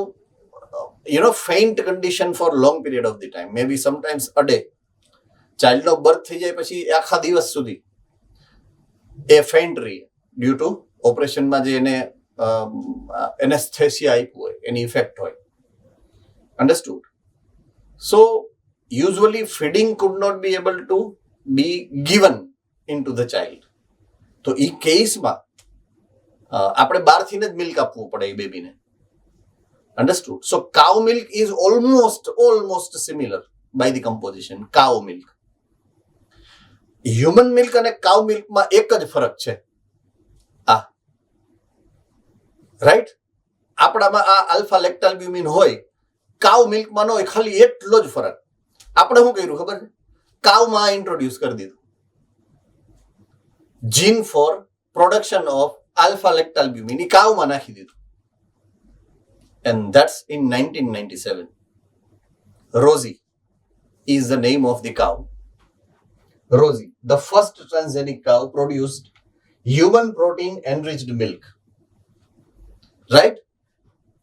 faint condition for long period of the time, maybe sometimes a day. ચાઇલ્ડનો બર્થ થઈ જાય પછી આખા દિવસ સુધી એ ફેન્ટ રહી ડ્યુ ટુ ઓપરેશનમાં જે એને એનેસ્થેસિયા આપ્યું હોય એની ઇફેક્ટ હોય. Understood? So usually feeding could not be able to be given in to the child. તો એ કેસમાં આપણે બહારથી જ મિલ્ક આપવું પડે એ બેબીને. Understood? So cow milk is almost similar by the composition. Cow milk, human milk અને કાઉ મિલ્કમાં એક જ ફરક છે, રાઈટ? આપણામાં આ આલ્ફા લેક્ટાલ્બ્યુમિન હોય, કાઉ મિલ્કમાં ન હોય, ખાલી એટલો જ ફરક. આપણે શું કર્યું ખબર છે? કાઉમાં ઇન્ટ્રોડ્યુસ કરી દીધું જીન ફોર પ્રોડક્શન ઓફ આલ્ફા લેક્ટાલ્બ્યુમિન, એ કાઉમાં નાખી દીધું. And that's in 1997. Rosy is the name of the cow. Rosie, the first transgenic cow produced human protein enriched milk. Right?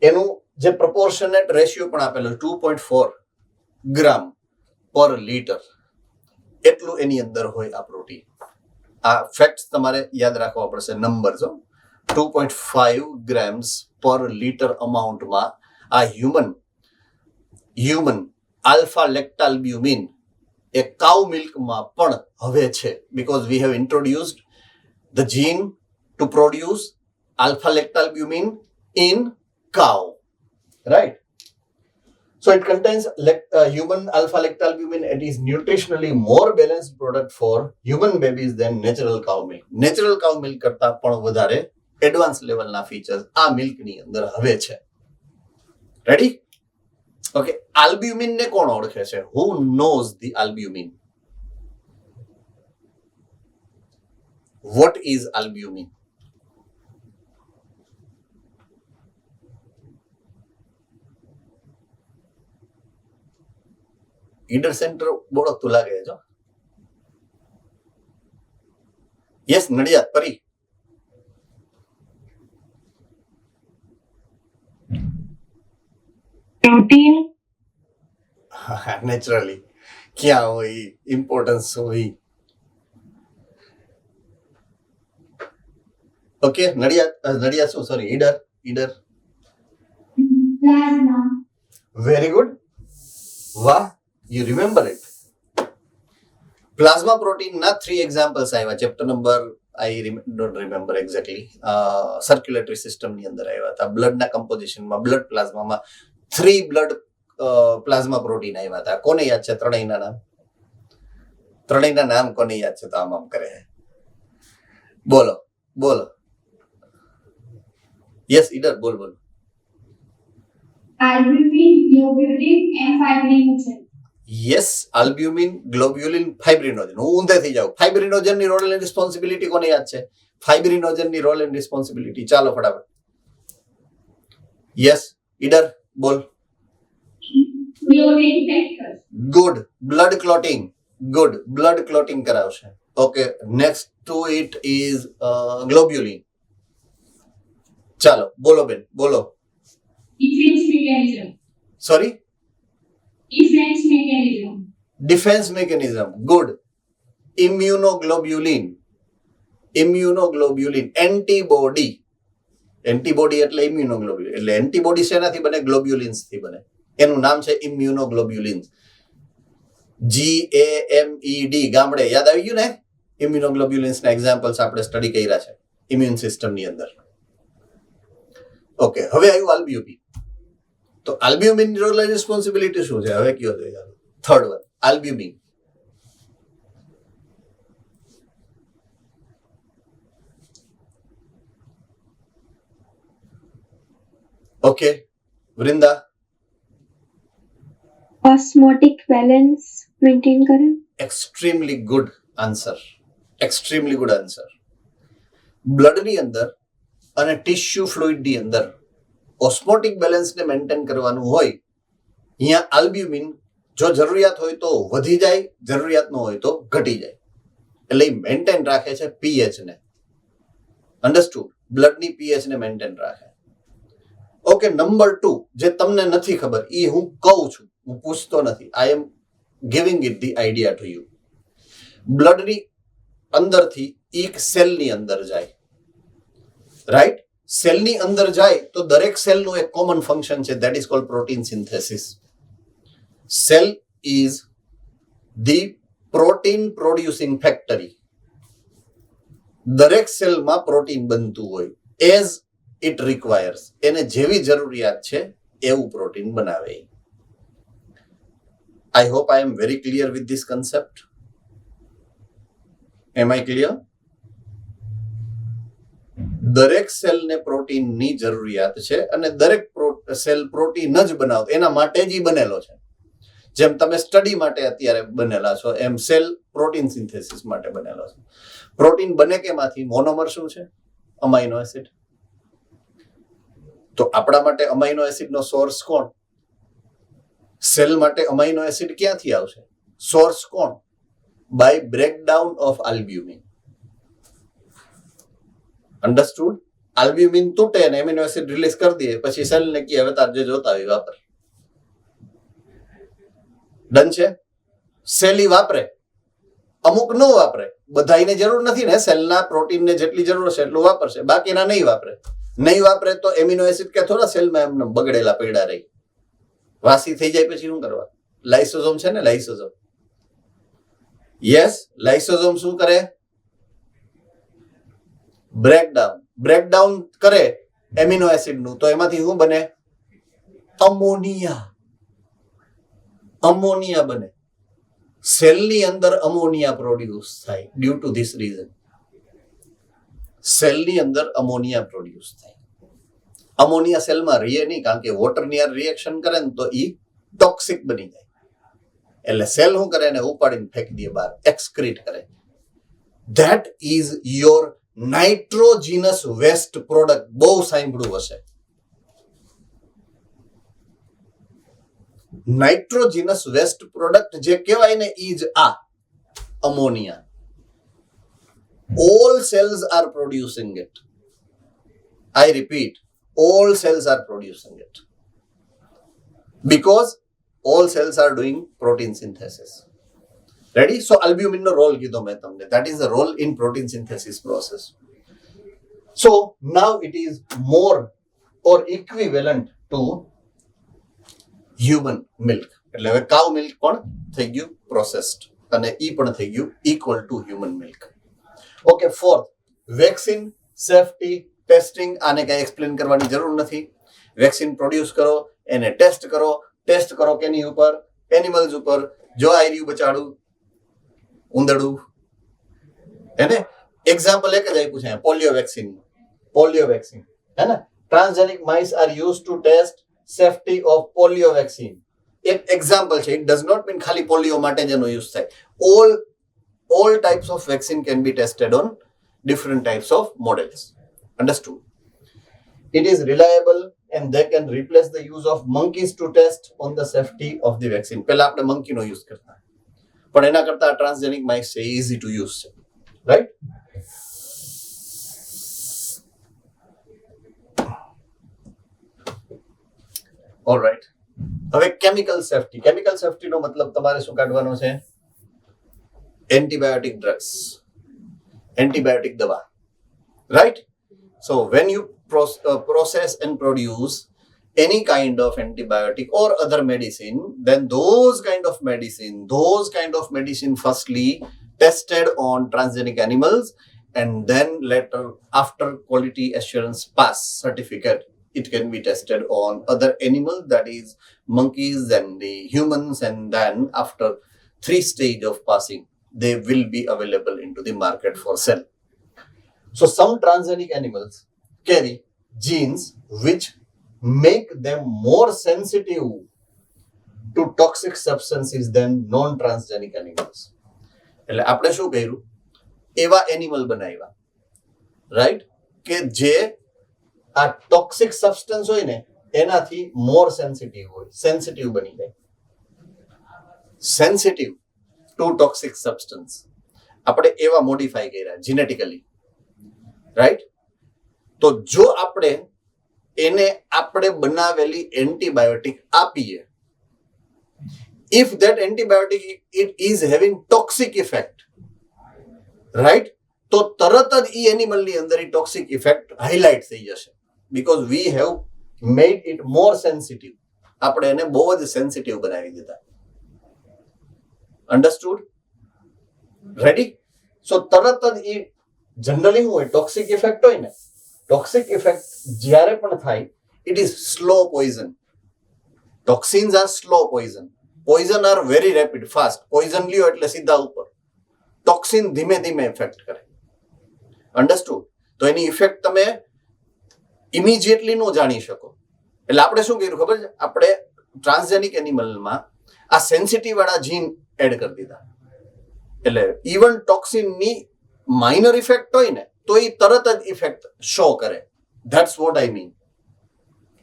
એનું જે પ્રપોર્શનેટ રેશિયો પણ આપેલો 2.4 ગ્રામ પર લીટર, એટલું એની અંદર હોય આ પ્રોટીન. આ ફેક્ટ્સ તમારે યાદ રાખવા પડશે, નંબર. 2.5 ગ્રામ્સ પર લીટર અમાઉન્ટમાં આ હ્યુમન આલ્ફા લેક્ટાલ્બ્યુમિન એ કાઉ મિલ્કમાં પણ હવે છે, because we have introduced the gene to produce alpha lactalbumin in cow, right? So it contains human alpha lactalbumin. It is nutritionally more balanced product for human babies than natural cow milk. Natural cow milk કરતા પણ વધારે advance લેવલના features આ મિલ્કની અંદર હવે છે. Ready? Okay, albumin ને કોણ ઓળખે છે? Who knows the albumin? What is albumin? ઈડર સેન્ટર બોળકતું લાગે છે. યસ, નડિયાદ પરી. प्रोटीन નેચરલી ક્યાં હોય ઇમ્પોર્ટન્સ હોય. ઓકે, નડિયાદ શું, sorry, Idar. Plasma very good. વાહ, you remember it. Plasma protein ના 3 examples આવ્યા. Chapter number don't remember exactly. Circulatory system ની અંદર આવ્યા હતા. બ્લડ ના કમ્પોઝિશન માં, બ્લડ પ્લાઝમામાં 3 બ્લડ પ્લાઝમા પ્રોટીન આવ્યા હતા. કોને યાદ છે ત્રણેયના નામ? ત્રણેયના નામ કોને યાદ છે? તો આમ કરે. બોલો. યસ, ઈડર, બોલ. albumin, globulin and fibrinogen. Yes, albumin, globulin, fibrinogen. હું ઊંધેથી જાઉં. ફાઇબ્રિનોજન ની રોલ એન્ડ રિસ્પોન્સિબિલિટી કોને યાદ છે? ફાઇબ્રિનોજન ની રોલ એન્ડ રિસ્પોન્સિબિલિટી. ચાલો ફટાફટ. યસ, ઈડર, બોલ. Clotting factors. Good. Blood clotting. Good, blood clotting કરાવશે. Okay, next to it is globulin. ચાલો બોલો બેન, બોલો. Defense mechanism. Sorry, Defense mechanism. Defence mechanism. Good. Immunoglobulin. Antibody એટલે ઇમ્યુનોગ્લોબ્યુલિન. એટલે એન્ટીબોડી શેનાથી બને? ગ્લોબ્યુલિન્સ થી બને. એનું નામ છે ઇમ્યુનોગ્લોબ્યુલિન્સ. GAMED. ગામડે યાદ આવી ગયું ને? ઇમ્યુનોગ્લોબ્યુલિન્સ ના એક્ઝામ્પલ્સ આપણે સ્ટડી કર્યા છે ઇમ્યુન સિસ્ટમ ની અંદર. ઓકે, હવે આવ્યું આલ્બ્યુમિન. તો આલ્બ્યુમિન ની રોલ રિસ્પોન્સિબિલિટી શું છે? હવે કયો છે? Third one, albumin. Okay, Vrinda. Osmotic balance maintain करें. Extremely good answer. બ્લડ ની અંદર અને ટિશ્યુ ફ્લુઇડ ની અંદર ઓસ્મોટિક બેલેન્સ ને મેન્ટેન કરવાનું હોય. અહીંયા આલ્બ્યુમિન જો જરૂરિયાત હોય તો વધી જાય, જરૂરિયાત ન હોય તો ઘટી જાય. એટલે મેન્ટેન રાખે છે પીએચ ને. અન્ડરસ્ટુડ? બ્લડ ની પીએચ ને મેન્ટેન રાખે. ઓકે, નંબર 2 જે તમને નથી ખબર એ હું કહું છું, હું પૂછતો નથી. I am giving it the idea to you. Blood ની અંદરથી એક સેલ ની અંદર જાય, રાઈટ? સેલ ની અંદર જાય તો દરેક સેલ નું એક કોમન ફંક્શન છે, that is cold protein synthesis. Cell is the protein producing factory. દરેક સેલમાં પ્રોટીન બનતું હોય એઝ ઇટ રિક્વાયર્સ. એને જેવી જરૂરિયાત છે એવું પ્રોટીન બનાવે. I hope I am very clear with this concept. Am I clear? દરેક સેલને પ્રોટીનની જરૂરિયાત છે અને દરેક સેલ પ્રોટીન જ બનાવતો, એના માટે જ બનેલો છે. જેમ તમે સ્ટડી માટે અત્યારે બનેલા છો એમ સેલ પ્રોટીન સિન્થેસિસ માટે બનેલો છે. પ્રોટીન બને કેમાંથી? મોનોમર શું છે? Amino acid. તો આપણા માટે અમાઇનો એસિડનો સોર્સ કોણ? સેલ માટે અમાઇનો એસિડ ક્યાંથી આવશે? સોર્સ કોણ? By breakdown of albumin. Understood? Albumin તૂટે અને એમિનો એસિડ રિલીઝ કરી દે, પછી સેલ ને કે હવે તાર જે જોતા હોય વાપર. ડન છે? સેલી વાપરે, અમુક ન વાપરે. બધાને જરૂર નથી ને, સેલના પ્રોટીનને જેટલી જરૂર છે એટલું વાપરશે, બાકીના નહીં વાપરે. નહીં વાપરે તો એમિનો એસિડ કે થોડા સેલમાં એમને બગડેલા પડ્યા રહી, વાસી થઈ જાય પછી શું કરવા? લાઇસોઝોમ છે ને, લાઇસોઝોમ. યસ, લાઇસોઝોમ શું કરે? બ્રેકડાઉન કરે એમિનો એસિડ નું, તો એમાંથી શું બને? અમોનિયા. અમોનિયા બને, સેલની અંદર અમોનિયા પ્રોડ્યુસ થાય ડ્યુ ટુ ધીસ રીઝન. સેલની અંદર અમોનિયા પ્રોડ્યુસ થાય. અમોનિયા સેલમાં રહે નહીં, કારણ કે વોટરની યાર રિએક્શન કરે ને તો એ ટોક્સિક બની જાય. એટલે સેલ શું કરે, એને ઉપાડીને ફેંકી દે બહાર, એક્સક્રીટ કરે. That is your nitrogenous waste product. બહુ સાંભળ્યું હશે. નાઇટ્રોજીનસ વેસ્ટ પ્રોડક્ટ જે કહેવાય ને ઈ જ આ ammonia. all cells are producing it. I repeat, all cells are producing it because all cells are doing protein synthesis. Ready? So albumin no role kidho main tamne. That is the role in protein synthesis process. So now it is more or equivalent to human milk. એટલે હવે cow milk પણ થઈ ગયું processed અને ઈ પણ થઈ ગયું equal to human milk. Okay, fourth, vaccine safety testing. આને કઈ એક્સપ્લેન કરવાની જરૂર નથી. વેક્સિન પ્રોડ્યુસ કરો, એને ટેસ્ટ કરો કેની ઉપર, એનિમલ્સ ઉપર. જો આયર્યું બચાડું ઉંદરડું, એને એક્ઝામ્પલ એક જ આપ્યું છે પોલિયો વેક્સિન હે ને. Transgenic mice are use to test safety of polio vaccine. એક એક્ઝામ્પલ છે. ઇટ ડઝ નોટ મીન ખાલી પોલિયો માટે જ એનો યુઝ થાય. all types of vaccine can be tested on different types of models. Understood? It is reliable and they can replace the use of monkeys to test on the safety of the vaccine. પહેલા આપણે monkey નો use કરતા, પણ એના કરતા transgenic mice છે easy to use છે, right? All right. હવે chemical safety નો મતલબ તમારે શું કાઢવાનો છે? Antibiotic drugs, antibiotic dawa, right? So when you process and produce any kind of antibiotic or other medicine, then those kind of medicine firstly tested on transgenic animals, and then later after quality assurance pass certificate, it can be tested on other animals, that is monkeys and the humans, and then after 3 stage of passing, they will be available into the market for sale. So some transgenic animals carry genes which make them more sensitive to toxic substances than non-transgenic animals. એટલે આપણે શું કર્યું, એવા animal બનાવ્યા, right, કે જે આ toxic substance હોય ને એનાથી મોર સેન્સિટિવ બની જાય. સેન્સિટિવ ટુ ટોક્સિક સબસ્ટન્સ આપણે એવા મોડિફાઈ કર્યા જીનેટિકલી, રાઈટ. તો જો આપણે એને આપણે બનાવેલી એન્ટીબાયોટિક આપીએ, if that antibiotic it is having toxic effect, right, તો તરત જ ઈ એનિમલની અંદર ઈ ટોક્સિક ઇફેક્ટ હાઇલાઇટ થઈ જશે, because we have made it more sensitive. આપણે એને બહુ જ સેન્સિટિવ બનાવી દીધા. Understood? Ready? So તરત જ ઈ જનરલી શું હોય, ટોક્સિક ઇફેક્ટ હોય ને, ટોક્સિક ઇફેક્ટ જ્યારે પણ થાય, it is slow poison. Toxins are slow poison. Poison are very rapid, fast. Poison લ્યો એટલે સીધા ઉપર. ટોક્સિન ધીમે ધીમે ઇફેક્ટ કરે. અન્ડરસ્ટુડ? તો એની ઇફેક્ટ તમે ઇમિડિયેટલી નો જાણી શકો. એટલે આપણે શું કર્યું ખબર છે, આપણે ટ્રાન્સજેનિક એનિમલમાં આ સેન્સિટિવ વાળા જીન એડ કરી દીધા. એટલે ઇવન ટોક્સિનની માઇનર ઇફેક્ટ હોય ને તો એ તરત જ ઇફેક્ટ શો કરે. That's vote I mean.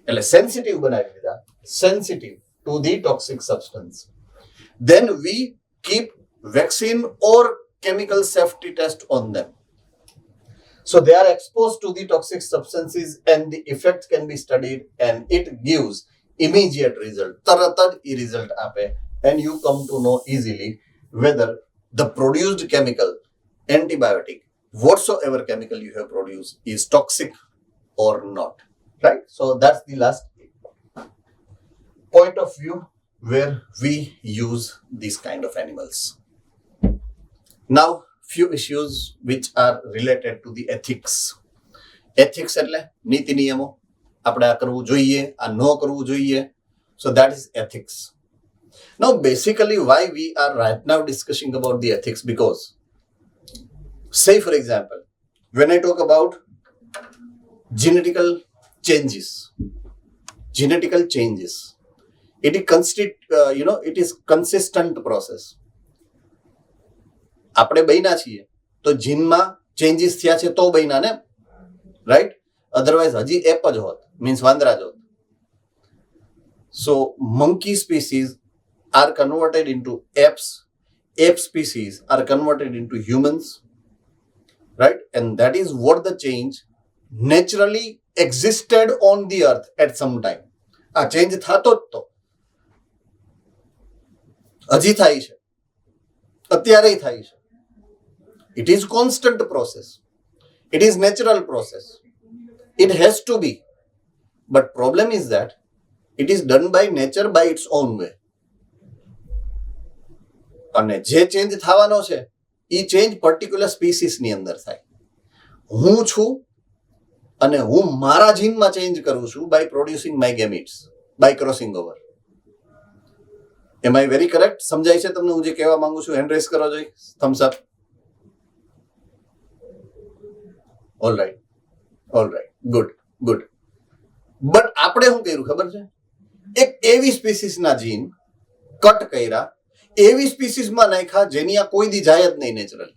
એટલે સેન્સિટિવ બનાવી દીધા, sensitive to the toxic substance. Then we keep vaccine or chemical safety test on them. So they are exposed to the toxic substances and the effect can be studied and it gives immediate result. Taratad result ape, and you come to know easily whether the produced chemical, antibiotic, whatsoever chemical you have produced is toxic or not. Right? So that's the last point of view where we use these kind of animals. Now, few issues which are related to the ethics. Ethics એટલે નીતિ નિયમો, આપણે આ કરવું જોઈએ, આ ન કરવું જોઈએ. So that is ethics. Now, basically, why we are right now discussing about the ethics, because, say for example, when I talk about genetical changes, it is consistent process. આપણે બન્યા છીએ તો જીનમાં ચેન્જીસ થયા છે તો બન્યા ને, રાઈટ? અધરવાઇઝ હજી એપ જ હોત, મીન્સ વાંદરા જ હોત. સો monkey species are converted into apes, ape species are converted into humans, right? And that is what the change naturally existed on the earth at some time. આ change થતો જ તો હજી થાય છે, અત્યારે થાય છે. It is constant process. It is natural process. It has to be. But problem is that it is done by nature by its own way. અને જે ચેન્જ થવાનો છે એ ચેન્જ પર્ટિક્યુલર સ્પીસીસની અંદર થાય. હું છું અને હું મારા જીનમાં ચેન્જ કરું છું by producing my gametes, by crossing over. Am I very correct? સમજાય છે તમને હું જે કહેવા માંગુ છું? હેન્ડ રેઝ કરો જોઈએ, Thums up. All right, good. But આપણે શું કર્યું ખબર છે? એક એવી સ્પીસીસના જીન કટ કર્યા, એવી સ્પીસીસમાં નાખ્યા જેની આ કોઈ દી જાય જ નહીં નેચરલી.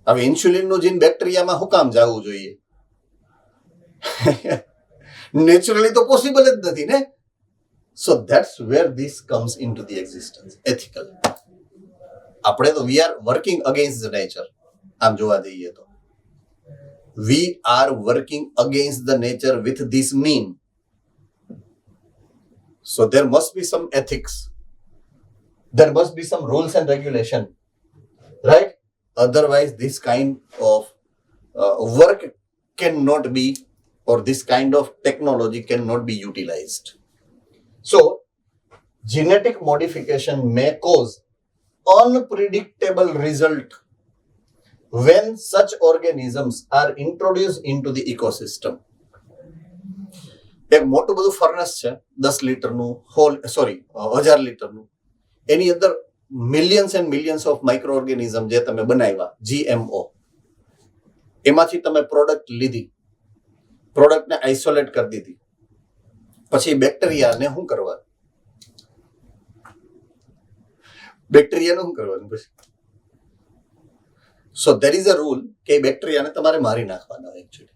હવે ઇન્સ્યુલિનનું જીન બેક્ટેરિયામાં શું કામ જવું જોઈએ? નેચરલી તો પોસિબલ જ નથી ને. So that's where this comes into the existence. Ethical. આપણે તો we are working against the nature. આમ જોવા જઈએ તો we are working against the nature with this mean. So there must be some ethics. There must be some rules and regulation, right? Otherwise this kind of work cannot be, or this kind of technology cannot be utilized. So genetic modification may cause unpredictable result when such organisms are introduced into the ecosystem. એક મોટું બધું furnace છે, 10 લીટરનું, 1000 લીટરનું. એની અંદર millions and millions of micro organism જે તમે બનાવ્યા, GMO, એમાંથી તમે પ્રોડક્ટ લીધી, પ્રોડક્ટને આઇસોલેટ કરી દીધી, પછી બેક્ટેરિયાને શું કરવાનું? બેક્ટેરિયાને શું કરવાનું પછી? So there is a rule કે બેક્ટેરિયાને તમારે મારી નાખવાના actually,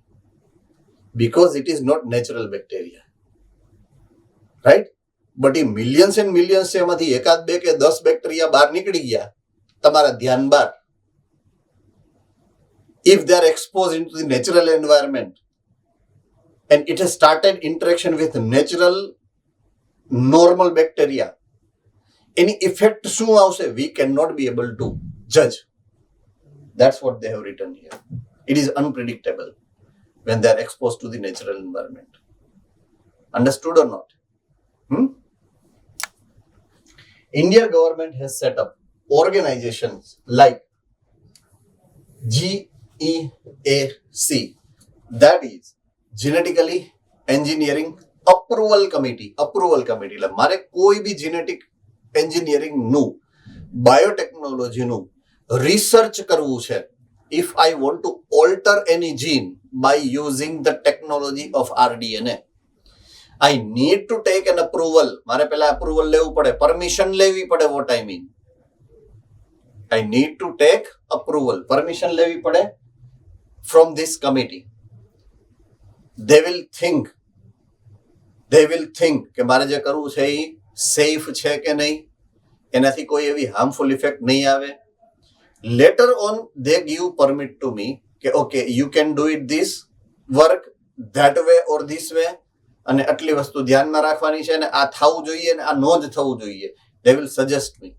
because it is not natural bacteria, right? But A millions and millions છે, એમાંથી એકાદ બે કે 10 બેક્ટેરિયા બહાર નીકળી ગયા, તમારા ધ્યાન બહાર. If they are exposed into the natural environment and it has started interaction with natural normal bacteria, any effect શું આવશે? We cannot be able to judge. That's what they have written here. It is unpredictable when they are exposed to the natural environment. Understood or not? Indian government has set up organizations like GEAC, that is Genetically Engineering Approval Committee. એટલે મારે કોઈ બી genetic engineering નું, biotechnology નું research કરવું છે. If I want to alter any gene by using the technology of rDNA, I need to take an approval. મારે પહેલા approval લેવું પડે, permission લેવી પડે. What I mean, I need to take approval, permission લેવી પડે from this committee. They will think કે મારે જે કરવું છે એ safe છે કે નહીં, એનાથી કોઈ એવી harmful effect નહીં આવે. Later on they give permit to me કે okay, you can do it this work that way or this way, અને આટલી વસ્તુ ધ્યાનમાં રાખવાની છે, અને આ થવું જોઈએ અને આ નો જ થવું જોઈએ. They will suggest me.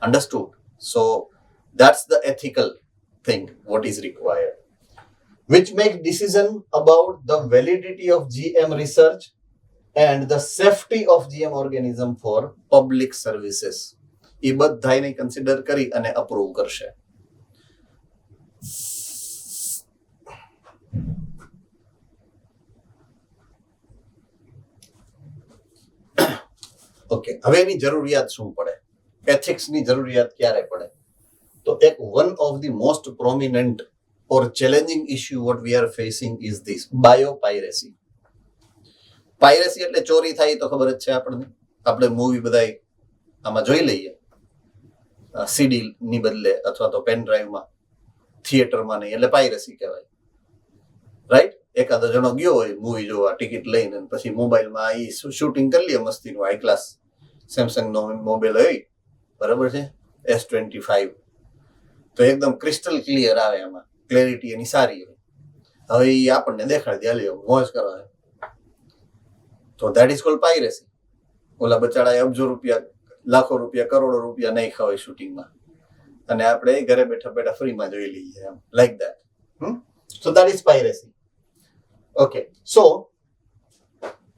Understood? So that's the ethical thing what is required, which makes decision about the validity of GM research and the safety of GM organism for public services. એ બધાને consider કરી અને approve કરશે. Okay, okay, હવે એની જરૂરિયાત શું પડે, એથિક્સની જરૂરિયાત ક્યારે પડે? તો એક one of the most prominent or challenging issue what we are facing is this biopiracy. પાયરેસી એટલે ચોરી થાય તો ખબર જ છે આપણને. આપણે મૂવી બધાય આમાં જોઈ લઈએ, સીડી ની બદલે અથવા તો પેન ડ્રાઈવમાં, થિયેટરમાં નહીં, એટલે પાયરેસી કહેવાય. રાઈટ? એકાદો જણો ગયો હોય મૂવી જોવા ટિકિટ લઈને, પછી મોબાઈલમાં એ શૂટિંગ કરી લે મસ્તીનું, હાઈ ક્લાસ સેમસંગ નો મોબાઈલ હોય, બરાબર છે, S25, તો એકદમ ક્રિસ્ટલ ક્લિયર આવે, એમાં ક્લેરિટી એની સારી હોય. હવે એ આપણને દેખાડી દે, લ્યો મોજ કરવા, તો ધેટ ઇઝ કોલ્ડ પાયરેસી. ઓલા બચાડા અબજો રૂપિયા, લાખો રૂપિયા, કરોડો રૂપિયા નહીં ખાવાય શૂટિંગમાં, અને આપણે ઘરે બેઠા બેઠા ફ્રીમાં જોઈ લઈએ, એમ like that. So that is piracy. Okay, so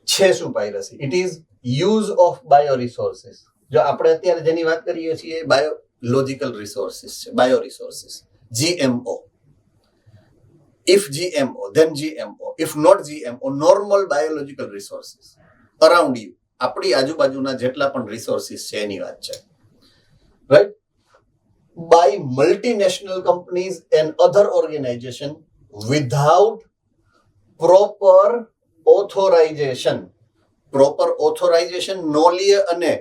છે શું piracy? It is use of bio resources. જો આપણે અત્યારે જેની વાત કરીએ છીએ બાયોલોજિકલ રિસોર્સિસ છે, bio resources, GMO. If GMO, then GMO. If not GMO, normal biological resources around you. આપણી આજુબાજુના જેટલા પણ રિસોર્સિસ છે એની વાત છે, right? By multinational companies and other organization without proper authorization. Proper authorization નો લે અને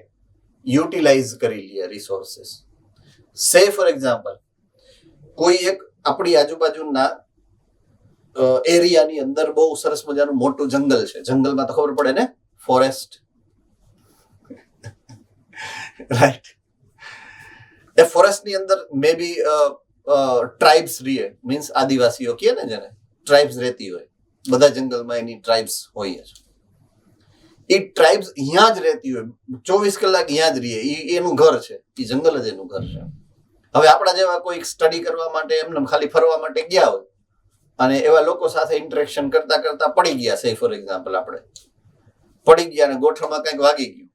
યુટિલાઇઝ કરી લે રિસોર્સિસ. સે ફોર એક્ઝામ્પલ, કોઈ એક આપણી આજુબાજુના એરિયાની અંદર બહુ સરસ મજાનું મોટું જંગલ છે. જંગલમાં તો ખબર પડે ને, ફોરેસ્ટ, રાઈટ? એ ફોરેસ્ટ ની અંદર મે બી ટ્રાઇબ્સ રહે, મીન્સ આદિવાસીઓ કહે ને જેને, ટ્રાઇબ્સ રહેતી હોય, બધા જંગલમાં એની ટ્રાઇબ્સ હોય જ. એ ટ્રાઇબ્સ અહીંયા જ રહેતી હોય, 24 કલાક અહીંયા જ રહે, એનું ઘર છે, એ જંગલ જ એનું ઘર છે. હવે આપણા જેવા કોઈ સ્ટડી કરવા માટે, એમને ખાલી ફરવા માટે ગયા હોય, અને એવા લોકો સાથે ઇન્ટરેક્શન કરતા કરતા પડી ગયા, સે ફોર એક્ઝામ્પલ આપણે પડી ગયા અને ગોઠણમાં કંઈક વાગી ગયું,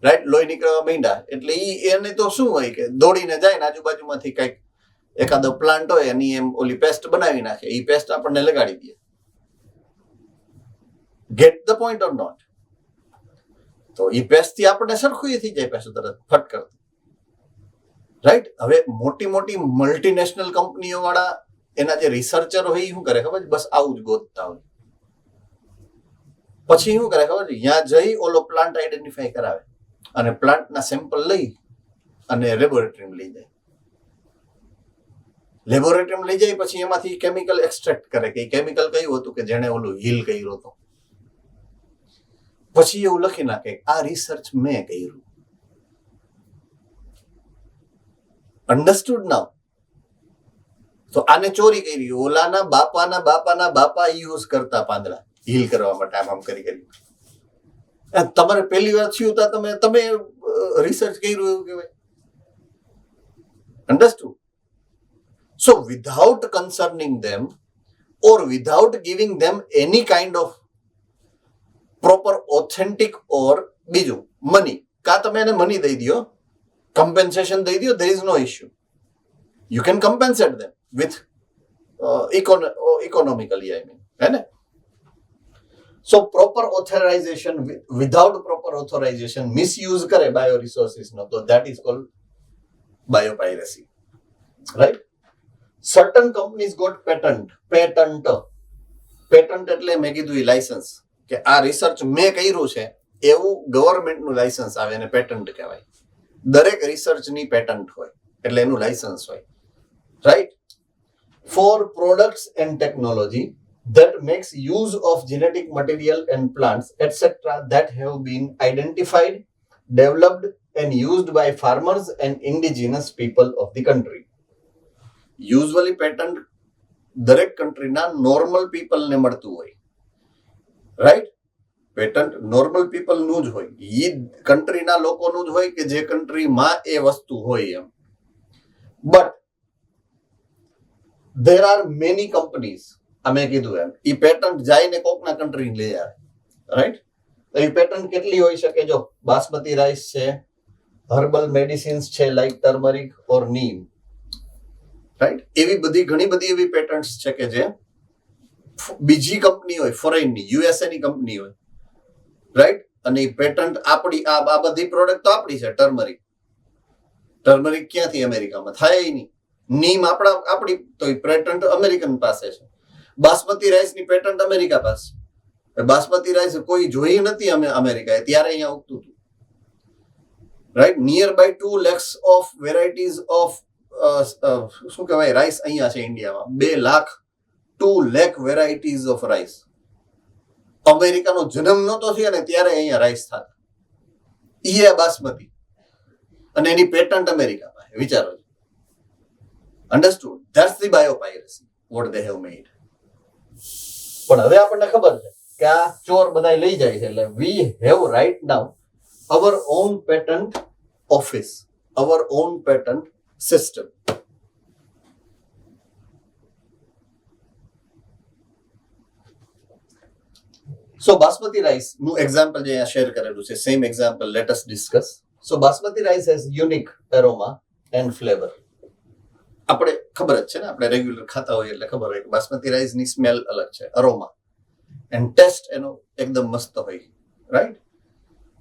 રાઈટ? લોહી નીકળવા માંડ્યા, એટલે એને તો શું હોય કે દોડીને જાય ને આજુબાજુમાંથી કંઈક એકાદો પ્લાન્ટ હોય એની એમ ઓલી પેસ્ટ બનાવી નાખે, એ પેસ્ટ આપણને લગાડી દે. Get the point or not? તો એ પેસ્ટ થી આપણને સરખું થઈ જાય પાછું તરત ફટ કરતું, રાઈટ? હવે મોટી મોટી મલ્ટીનેશનલ કંપનીઓ વાળા એના જે રિસર્ચર હોય શું કરે ખબર છે? બસ આવું જ ગોતતા હોય. પછી શું કરે ખબર છે? ત્યાં જઈ ઓલો પ્લાન્ટ આઈડેન્ટિફાઈ કરાવે અને પ્લાન્ટના સેમ્પલ લઈ અને લેબોરેટરીમાં લઈ જાય. લેબોરેટરીમાં લઈ જાય પછી એમાંથી કેમિકલ એક્સટ્રેક્ટ કરે કે કેમિકલ કયું હતું કે જેને ઓલું હીલ કર્યું હતું. પછી એવું લખી નાખે આ રિસર્ચ મેં કર્યું. અન્ડરસ્ટુડ નાઉ? તો આને ચોરી કરી, ઓલાના બાપાના બાપાના બાપા યુઝ કરતા પાંદડા હીલ કરવા માટે, આમ કરી કરી. તમારે પહેલી વાર થયું તા તમે રિસર્ચ કર્યું એવું કહેવાય. Understood? So without concerning them or without giving them any kind of proper authentic or બીજું મની, કા તમે એને મની દઈ દો, compensation દઈ દો, there is no issue. You can compensate them with economically, I mean, है ना? So proper authorization, without proper authorization misuse કરે bio resources નો, તો that is called biopiracy, right? Certain companies got patent એટલે મેં કીધું એ licence, કે આ research મેં કર્યું છે એવું ગવર્મેન્ટનું લાયસન્સ આવે અને પેટન્ટ કહેવાય. દરેક રિસર્ચની પેટન્ટ હોય એટલે એનું લાયસન્સ હોય, right? For products and technology that makes use of genetic material and plants etc that have been identified, developed and used by farmers and indigenous people of the country. Usually patent દરેક કન્ટ્રીના normal પીપલને મળતું હોય, right? Patent normal પીપલનું જ હોય, એ કન્ટ્રીના લોકોનું જ હોય કે જે કન્ટ્રીમાં એ વસ્તુ હોય એમ. But there are many companies, અમે કીધું એમ, એ પેટન્ટ જઈને કોકના કન્ટ્રી લઈ આવે, રાઈટ? તો એ પેટન્ટ કેટલી હોઈ શકે? જો બાસમતી રાઈસ છે, હર્બલ મેડિસિન્સ છે લાઈક ટર્મરિક ઓર નીમ, રાઈટ? એવી બધી ઘણી બધી એવી પેટન્ટ્સ છે કે જે બીજી કંપની હોય, ફોરેનની, USA ની કંપની હોય, રાઈટ? અને એ પેટન્ટ આપણી આ બધી પ્રોડક્ટ તો આપણી છે. ટર્મરિક ક્યાંથી અમેરિકામાં થાય નહીં. નીમ આપણી તો એ પેટન્ટ અમેરિકન પાસે છે. બાસમતી રાઈસની પેટન્ટ અમેરિકા પાસે છે. બાસમતી રાઈસ કોઈ જોઈ નથી અમેરિકાએ, ત્યારે અહીંયા ઉગતું હતું. Right, near by 2 lakhs of varieties of શું કહેવાય રાઈસ અહીંયા છે ઇન્ડિયામાં. 2 lakh વેરાયટીઝ ઓફ રાઈસ. અમેરિકાનો જન્મ નહોતો થયો ને ત્યારે અહીંયા રાઈસ થતા. ઈ બાસમતી અને એની પેટન્ટ અમેરિકામાં. વિચારો, understood? That's the biopiracy what they have made. પણ હવે આપણને ખબર છે કે આ ચોર બધા લઈ જાય છે. એટલે we have right now our own patent office, our own patent system. So Basmati rice નું એક્ઝામ્પલ જે અહીંયા શેર કરેલું છે, same example let us discuss. So Basmati rice has unique aroma and flavour. આપણે ખબર જ છે ને, આપણે રેગ્યુલર ખાતા હોઈએ એટલે ખબર હોય કે બાસમતી રાઈસની સ્મેલ અલગ છે, અરોમા એન્ડ ટેસ્ટ એનો એકદમ મસ્ત હોય. Right,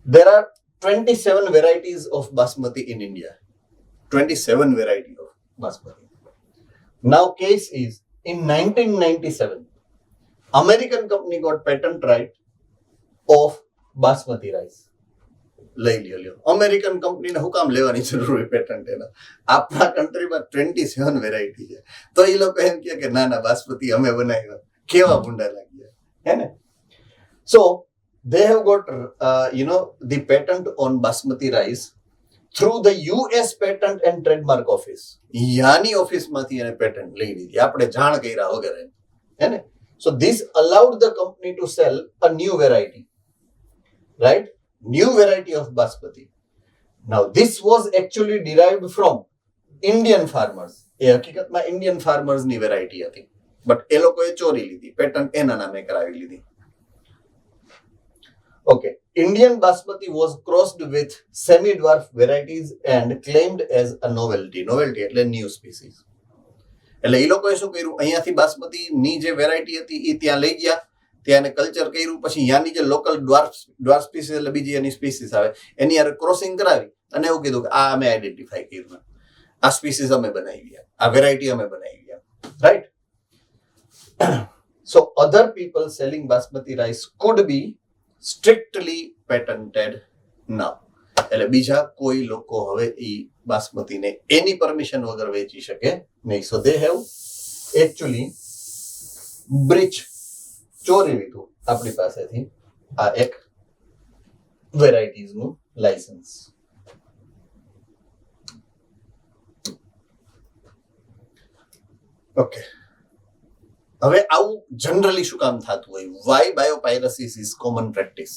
there are 27 varieties of basmati in India. 27 variety of basmati. Now case is in 1997 American company got patent right of basmati rice. લઈ લ્યો. અમેરિકન કંપનીને હું કામ લેવાની જરૂર હોય પેટન્ટ? એના આપણા કન્ટ્રીમાં 27 વેરાયટી છે, તો એ લોકો એમ કહે કે ના બાસમતી અમે બનાવ્યા. કેવા ભૂંડા લાગ્યા, હે ને? સો they have got the patent on basmati rice through the US patent and trademark office. યાની ઓફિસમાંથી એને પેટન્ટ લઈ લીધી, આપણે જાણ કર્યા વગર, હે ને? So this allowed the company to sell a new variety, right? New variety of basmati. Now this was actually derived from Indian farmers. એ હકીકતમાં ઇન્ડિયન ફાર્મર્સ ની વેરાયટી હતી, બટ એ લોકોએ ચોરી લીધી, પેટન્ટ એના નામે કરાવી લીધી. Okay, Indian basmati was crossed with semi-dwarf varieties and claimed as a novelty. Novelty એટલે new species. એટલે એ લોકોએ શું કર્યું, અહીંયાથી બાસમતી ની જે વેરાયટી હતી એ ત્યાં લઈ ગયા, ત્યાં કલ્ચર કર્યું, પછી ત્યાંની જે લોકલ ડ્વાર્ફ સ્પીસીસ એટલે બીજી એની સ્પીસીસ આવે એની યાર ક્રોસિંગ કરાવી અને એવું કીધું કે આ અમે આઈડેન્ટિફાઈ કર્યું, આ સ્પીસીસ અમે બનાવી, આ વેરાયટી અમે બનાવી. Right, so other people selling basmati rice could be strictly patented now. એટલે બીજા કોઈ લોકો હવે એ બાસમતીને એની પરમિશન વગર વેચી શકે નહીં. સો દે હેવ એકચ્યુઅલી બ્રીચ, ચોરી લીધું આપણી પાસેથી આ એક વેરાયટીઝનું લાયસન્સ. ઓકે, હવે આવું જનરલી શું કામ થતું હોય? Why biopiracies is common practice?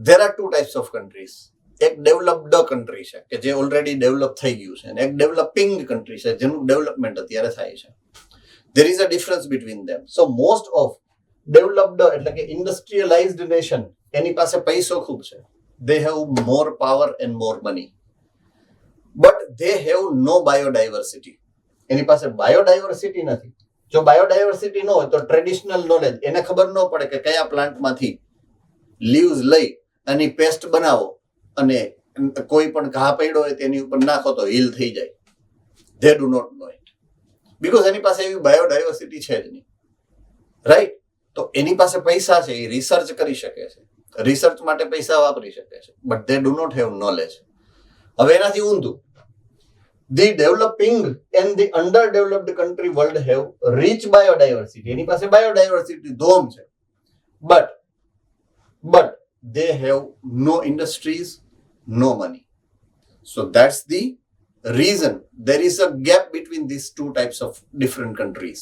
there are two types of countries. એક ડેવલપ્ડ કન્ટ્રી છે કે જે ઓલરેડી ડેવલપ થઈ ગયું છે, અને એક ડેવલપિંગ કન્ટ્રી છે જેનું ડેવલપમેન્ટ અત્યારે થાય છે. there is a difference between them. so most of developed એટલે કે industrialized nation એની પાસે પૈસો ખૂબ છે, they have more power and more money, but they have no biodiversity. એની પાસે બાયોડાયવર્સિટી નથી. જો બાયોડાયવર્સિટી ન હોય તો ટ્રેડિશનલ નોલેજ, એને ખબર ન પડે કે કયા પ્લાન્ટમાંથી લીવ્સ લઈ અને પેસ્ટ બનાવો અને કોઈ પણ ઘા પડ્યો હોય તેની ઉપર નાખો તો હીલ થઈ જાય. they do not know it because એની પાસે એવી બાયોડાયવર્સિટી છે જ નહીં. રાઈટ, તો એની પાસે પૈસા છે, એ રિસર્ચ કરી શકે છે, રિસર્ચ માટે પૈસા વાપરી શકે છે, but they do not have knowledge. હવે એનાથી ઊંધું, the developing and the underdeveloped country world have rich biodiversity. એની પાસે બાયોડાયવર્સિટી ધોમ છે, but they have no industries, no money. So that's the reason there is a gap between these two types of different countries.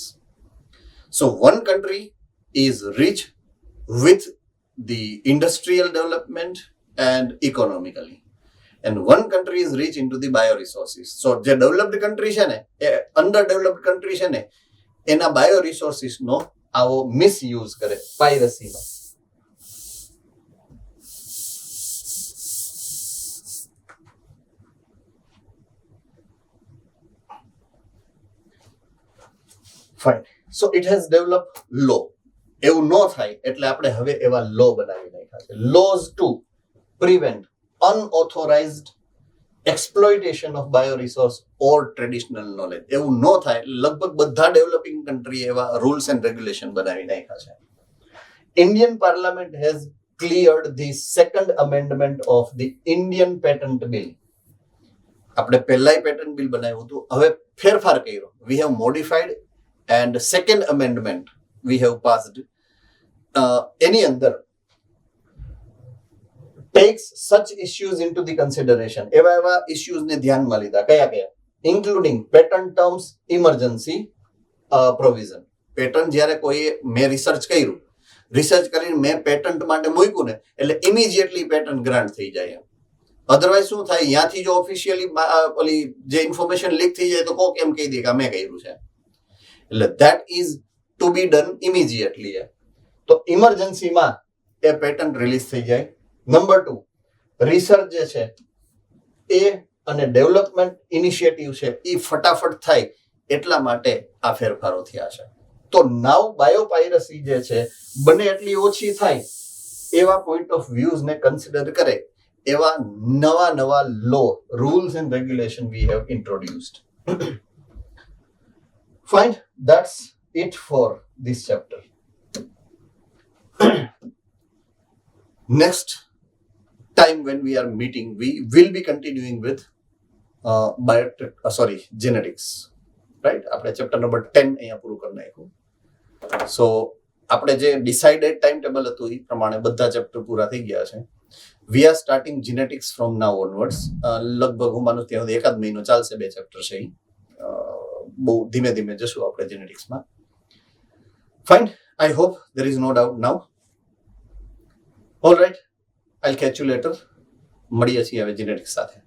So one country is rich with the industrial development and economically, and one country is rich into the bioresources. So જે developed country છે ને એ underdeveloped country છે ને એના bioresources નો આવો misuse કરે પાયરસીનો. Fine. So it has developed law. એવું ન થાય એટલે આપણે હવે એવા લો બનાવી નાખ્યા છે, laws to prevent unauthorized exploitation of bioresource or traditional knowledge. એવું ન થાય એટલે લગભગ બધા ડેવલપિંગ કન્ટ્રી એવા રૂલ્સ એન્ડ રેગ્યુલેશન બનાવી નાખ્યા છે. Indian parliament has cleared the second amendment of the Indian Patent Bill. આપણે પહેલાય પેટન્ટ બિલ બનાવ્યું હતું, હવે ફેરફાર કર્યો. We have modified and second amendment we have passed. એની અંદર takes such issues into the consideration. એવા issues ને ધ્યાનમાં લીધા. કયા including patent terms emergency provision. Patent જ્યારે કોઈ મેં રિસર્ચ કરીને મેં પેટન્ટ માટે મૂક્યું ને એટલે ઇમિડિયેટલી પેટન્ટ ગ્રાન્ટ થઈ જાય. અધરવાઇઝ શું થાય, ત્યાંથી જો ઓફિશિયલી ઓલી જે ઇન્ફોર્મેશન લીક થઈ જાય તો કોક એમ કહી દે કે મેં કર્યું છે. એટલે that is to be done immediately. તો ઇમરજન્સીમાં એ પેટન્ટ રિલીઝ થઈ જાય. નંબર 2, રિસર્ચ જે છે એ અને ડેવલપમેન્ટ ઇનિશિયેટિવ છે એ ફટાફટ થાય એટલા માટે આ ફેરફારો થયા છે. તો નાવ બાયોપાયરસી જે છે બને એટલી ઓછી થાય એવા પોઈન્ટ ઓફ વ્યૂઝ ને કન્સિડર કરે એવા નવા law, rules and regulation we have introduced. Fine, that's it for this chapter. Next time when we are meeting, we will be continuing with genetics, right? આપણે ચેપ્ટર નંબર 10 અહીંયા પૂરું કરી નાખ્યું. સો આપણે જે ડિસાઇડેડ ટાઈમ ટેબલ હતું એ પ્રમાણે બધા ચેપ્ટર પૂરા થઈ ગયા છે. We are starting genetics from now onwards. લગભગ હું માનું ત્યાં સુધી 1 મહિનો ચાલશે, 2 ચેપ્ટર છે. બહુ ધીમે ધીમે જશું આપણે જેનેટિક્સમાં. Fine, I hope there is no doubt now. All right, I'll catch you later. મળીએ છીએ હવે જેનેટિક્સ સાથે.